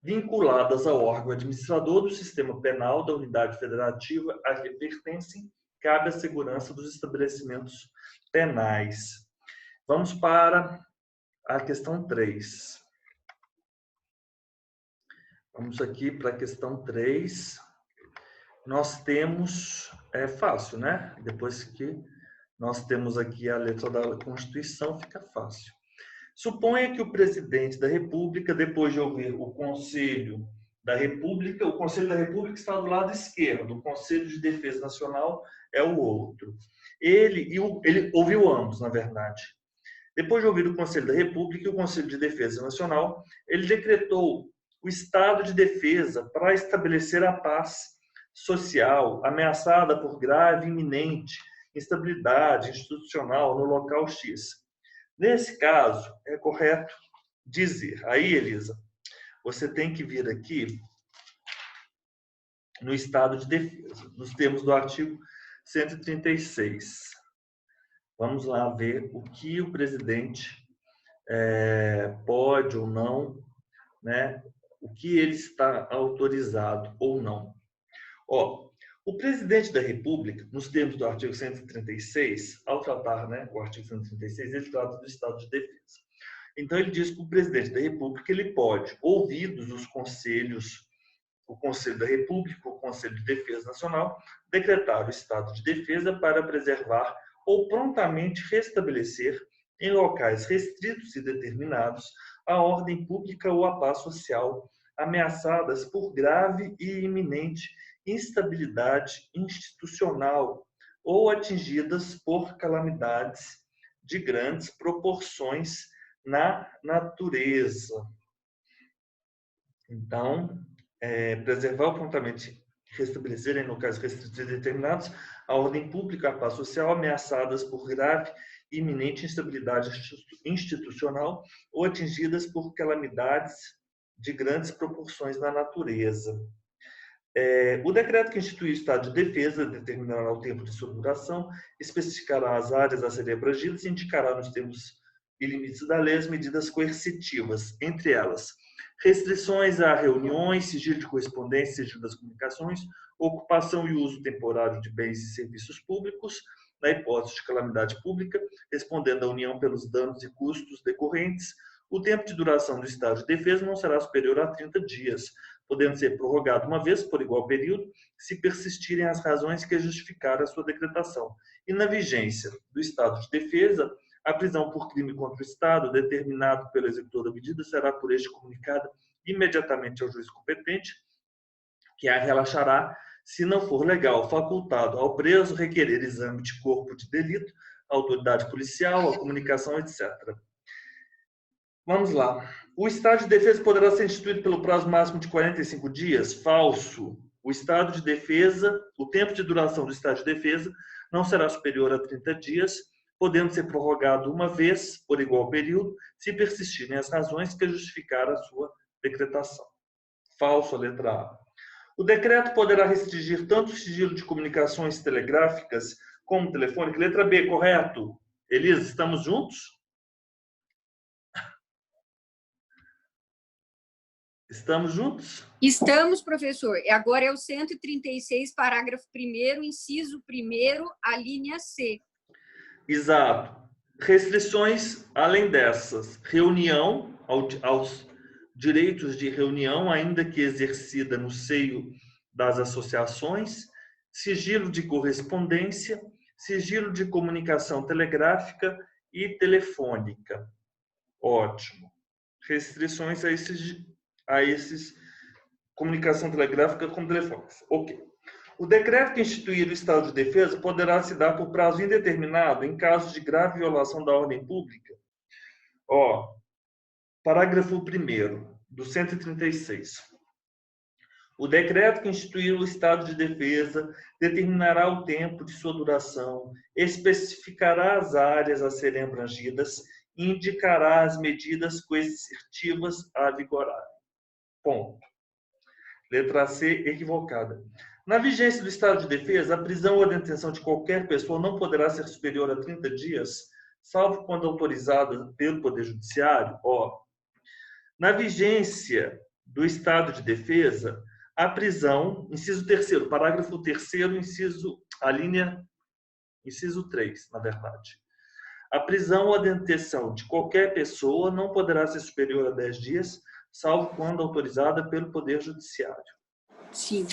A: vinculadas ao órgão administrador do sistema penal da unidade federativa a que pertencem, cabe a segurança dos estabelecimentos penais. Vamos para a questão 3. Vamos aqui para a questão 3. Nós temos, é fácil, né? Depois que nós temos aqui a letra da Constituição, fica fácil. Suponha que o presidente da República, depois de ouvir o Conselho da República, o Conselho da República está do lado esquerdo, o Conselho de Defesa Nacional é o outro. Ele ouviu ambos, na verdade. Depois de ouvir o Conselho da República e o Conselho de Defesa Nacional, ele decretou o estado de defesa para estabelecer a paz social ameaçada por grave e iminente instabilidade institucional no local X. Nesse caso, é correto dizer. Aí, Elisa, você tem que vir aqui no estado de defesa, nos termos do artigo 136. Vamos lá ver o que o presidente pode ou não, né? O que ele está autorizado ou não. Ó, o presidente da República, nos termos do artigo 136, ao tratar, né, o artigo 136, ele trata do estado de defesa. Então, ele diz que o presidente da República ele pode, ouvidos os conselhos, o Conselho da República, o Conselho de Defesa Nacional, decretar o estado de defesa para preservar ou prontamente restabelecer, em locais restritos e determinados, a ordem pública ou a paz social, ameaçadas por grave e iminente instabilidade institucional ou atingidas por calamidades de grandes proporções na natureza. Então, preservar ou prontamente restabelecer em locais restritos e determinados a ordem pública, a paz social, ameaçadas por grave e iminente instabilidade institucional ou atingidas por calamidades de grandes proporções na natureza. O decreto que institui o estado de defesa determinará o tempo de sua duração, especificará as áreas a serem abrangidas e indicará nos termos e limites da lei as medidas coercitivas, entre elas restrições a reuniões, sigilo de correspondência, sigilo das comunicações, ocupação e uso temporário de bens e serviços públicos, na hipótese de calamidade pública, respondendo à União pelos danos e custos decorrentes. O tempo de duração do estado de defesa não será superior a 30 dias, podendo ser prorrogado uma vez por igual período, se persistirem as razões que justificaram a sua decretação. E na vigência do estado de defesa, a prisão por crime contra o Estado, determinado pelo executor da medida, será por este comunicada imediatamente ao juiz competente, que a relaxará, se não for legal, facultado ao preso requerer exame de corpo de delito, a autoridade policial, a comunicação, etc. Vamos lá. O estado de defesa poderá ser instituído pelo prazo máximo de 45 dias? Falso. O estado de defesa, o tempo de duração do estado de defesa não será superior a 30 dias, podendo ser prorrogado uma vez por igual período, se persistirem as razões que justificaram a sua decretação. Falso, a letra A. O decreto poderá restringir tanto o sigilo de comunicações telegráficas como telefônicas. Letra B, correto? Elisa, estamos juntos? Estamos juntos?
B: Estamos, professor. Agora é o 136, parágrafo 1º, inciso 1º, a linha C.
A: Exato. Restrições além dessas. Reunião, aos direitos de reunião, ainda que exercida no seio das associações, sigilo de correspondência, sigilo de comunicação telegráfica e telefônica. Ótimo. Restrições a esses comunicação telegráfica com telefônicas. Ok. O decreto que instituir o estado de defesa poderá se dar por prazo indeterminado em caso de grave violação da ordem pública. Parágrafo 1º do 136. O decreto que instituir o estado de defesa determinará o tempo de sua duração, especificará as áreas a serem abrangidas e indicará as medidas coercitivas a vigorar. Ponto. Letra C, equivocada. Na vigência do estado de defesa, a prisão ou a detenção de qualquer pessoa não poderá ser superior a 30 dias, salvo quando autorizada pelo Poder Judiciário. Na vigência do estado de defesa, a prisão, inciso 3º, parágrafo 3º, inciso 3, na verdade. A prisão ou a detenção de qualquer pessoa não poderá ser superior a 10 dias, salvo quando autorizada pelo Poder Judiciário.
B: Sim.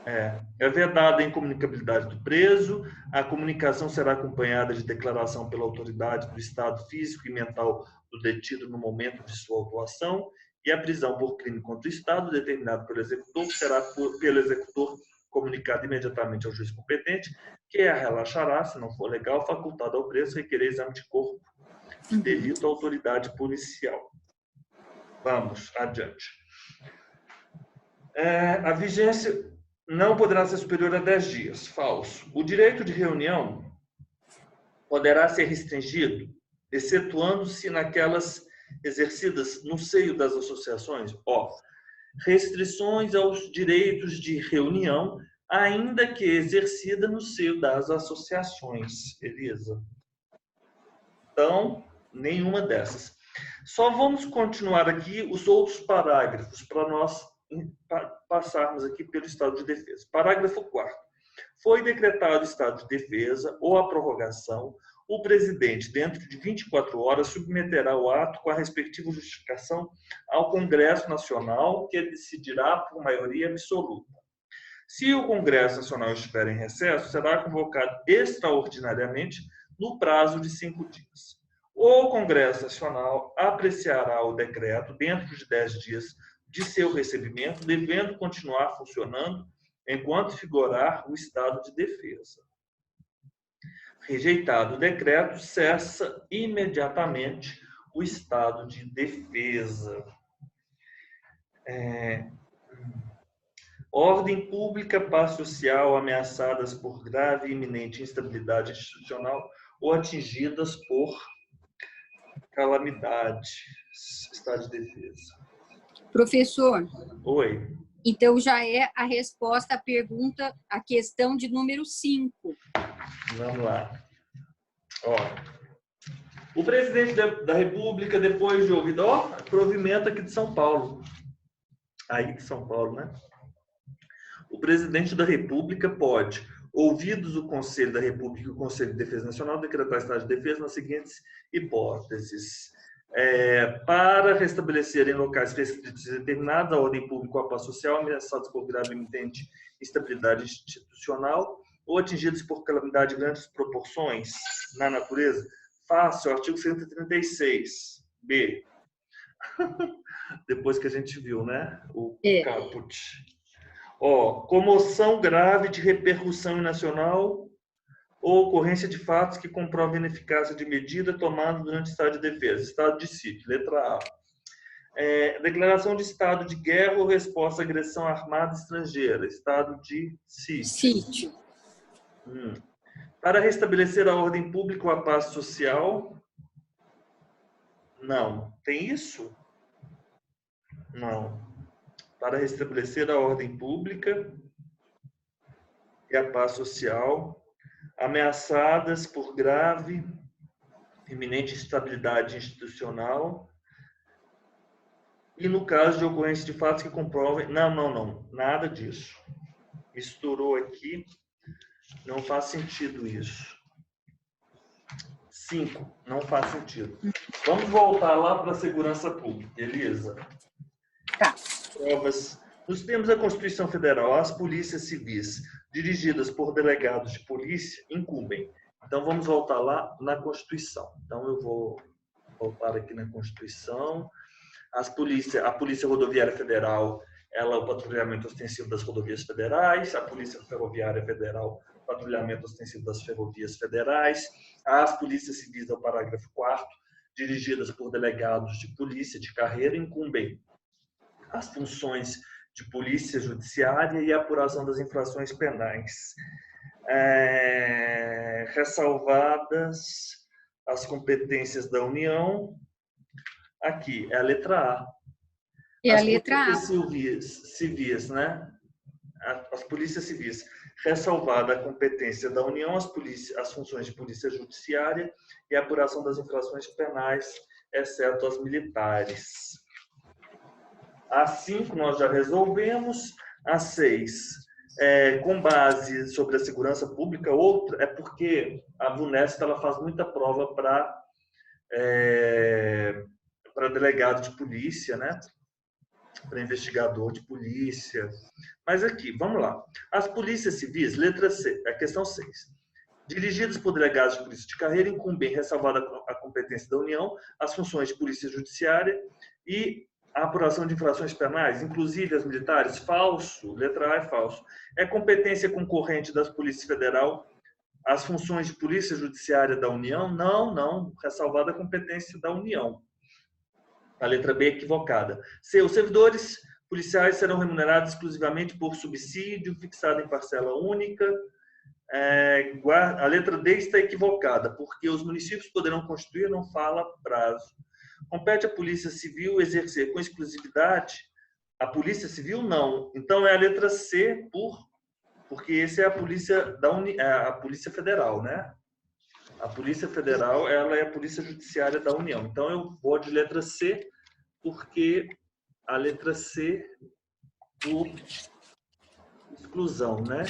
A: É vedada a incomunicabilidade do preso, a comunicação será acompanhada de declaração pela autoridade do estado físico e mental do detido no momento de sua autuação, e a prisão por crime contra o Estado, determinado pelo executor, será pelo executor comunicado imediatamente ao juiz competente, que a relaxará, se não for legal, facultado ao preso requerer exame de corpo de delito à autoridade policial. Vamos adiante. A vigência não poderá ser superior a 10 dias. Falso. O direito de reunião poderá ser restringido, excetuando-se naquelas exercidas no seio das associações. Restrições aos direitos de reunião, ainda que exercida no seio das associações, Elisa. Então, nenhuma dessas. Só vamos continuar aqui os outros parágrafos para nós passarmos aqui pelo estado de defesa. Parágrafo 4º. Foi decretado estado de defesa ou a prorrogação, o presidente, dentro de 24 horas, submeterá o ato com a respectiva justificação ao Congresso Nacional, que decidirá por maioria absoluta. Se o Congresso Nacional estiver em recesso, será convocado extraordinariamente no prazo de 5 dias. O Congresso Nacional apreciará o decreto dentro de 10 dias de seu recebimento, devendo continuar funcionando enquanto vigorar o estado de defesa. Rejeitado o decreto, cessa imediatamente o estado de defesa. Ordem pública, paz social ameaçadas por grave e iminente instabilidade institucional ou atingidas por calamidade. Estado de defesa.
B: Professor.
A: Oi.
B: Então, já é a resposta à pergunta, a questão de número 5.
A: Vamos lá. Ó, o presidente da República, depois de ouvido, provimento aqui de São Paulo. Aí de São Paulo, né? O presidente da República pode, ouvidos o Conselho da República e o Conselho de Defesa Nacional, decretar estado de defesa nas seguintes hipóteses. Para restabelecer em locais restritos e determinados a ordem pública ou a paz social, ameaçados por grave e iminente instabilidade institucional ou atingidos por calamidade de grandes proporções na natureza, fácil, artigo 136b. Depois que a gente viu, né? O caput. Comoção grave de repercussão nacional ou ocorrência de fatos que comprovem a ineficácia de medida tomada durante o estado de defesa, estado de sítio, letra A. Declaração de estado de guerra ou resposta à agressão armada estrangeira, estado de sítio. Para restabelecer a ordem pública ou a paz social? Não. Tem isso? Não. Para restabelecer a ordem pública e a paz social, ameaçadas por grave, iminente instabilidade institucional e no caso de ocorrência de fatos que comprovem... Não. Nada disso. Misturou aqui. Não faz sentido isso. 5. Não faz sentido. Vamos voltar lá para a segurança pública, Elisa.
B: Tá.
A: Provas. Nos termos da Constituição Federal, as polícias civis dirigidas por delegados de polícia incumbem. Então, vamos voltar lá na Constituição. Então, eu vou voltar aqui na Constituição. A Polícia Rodoviária Federal, ela é o patrulhamento ostensivo das rodovias federais. A Polícia Ferroviária Federal, patrulhamento ostensivo das ferrovias federais. As polícias civis, ao parágrafo 4º, dirigidas por delegados de polícia de carreira, incumbem as funções de polícia judiciária e a apuração das infrações penais. Ressalvadas as competências da União, aqui é a letra A.
B: É a letra A.
A: Civis, né? As polícias civis, ressalvada a competência da União, as funções de polícia judiciária e a apuração das infrações penais, exceto as militares. A 5 nós já resolvemos. A 6, com base sobre a segurança pública, outra é porque a VUNESP ela faz muita prova para delegado de polícia, né? Para investigador de polícia. Mas aqui, vamos lá. As polícias civis, letra C, a questão 6. Dirigidas por delegados de polícia de carreira, incumbem, ressalvada a competência da União, as funções de polícia judiciária e a apuração de infrações penais, inclusive as militares. Falso, letra A é falso. É competência concorrente das polícias federal as funções de polícia judiciária da União? Não. Ressalvada a competência da União. A letra B é equivocada. C. Os servidores policiais serão remunerados exclusivamente por subsídio fixado em parcela única. A letra D está equivocada, porque os municípios poderão constituir, não fala prazo. Compete à Polícia Civil exercer com exclusividade? A Polícia Civil, não. Então, é a letra C por porque esse é a polícia a Polícia Federal, né? A Polícia Federal, ela é a Polícia Judiciária da União. Então eu vou de letra C, porque a letra C por exclusão, né?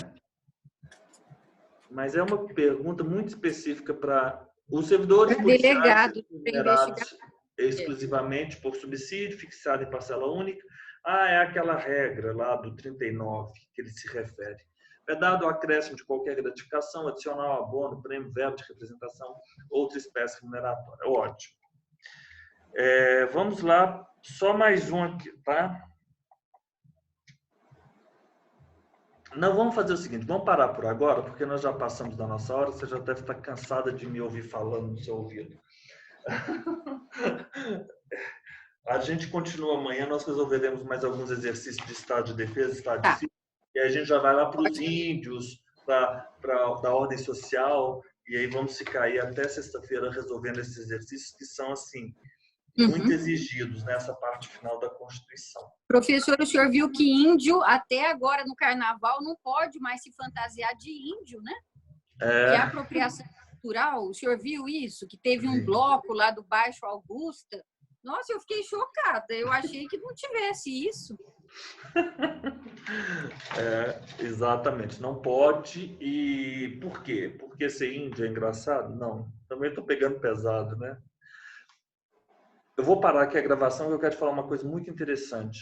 A: Mas é uma pergunta muito específica para os servidores policiais remunerados exclusivamente por subsídio, fixado em parcela única. É aquela regra lá do 39 que ele se refere. É dado o acréscimo de qualquer gratificação, adicional, abono, prêmio, verbo de representação, outra espécie remuneratória. Ótimo. Vamos lá, só mais um aqui, tá? Não, vamos fazer o seguinte, vamos parar por agora, porque nós já passamos da nossa hora, você já deve estar cansada de me ouvir falando no seu ouvido. A gente continua amanhã, nós resolveremos mais alguns exercícios de estado de defesa, estado de sítio, e aí a gente já vai lá para os índios, da ordem social, e aí vamos ficar aí até sexta-feira resolvendo esses exercícios que são, assim, muito exigidos nessa parte final da Constituição.
B: Professor, o senhor viu que índio, até agora no carnaval, não pode mais se fantasiar de índio, né? Que é apropriação cultural. O senhor viu isso? Que teve um bloco lá do Baixo Augusta. Nossa, eu fiquei chocada. Eu achei que não tivesse isso.
A: Exatamente. Não pode. E por quê? Porque ser índio é engraçado? Não. Também estou pegando pesado, né? Eu vou parar aqui a gravação e eu quero te falar uma coisa muito interessante.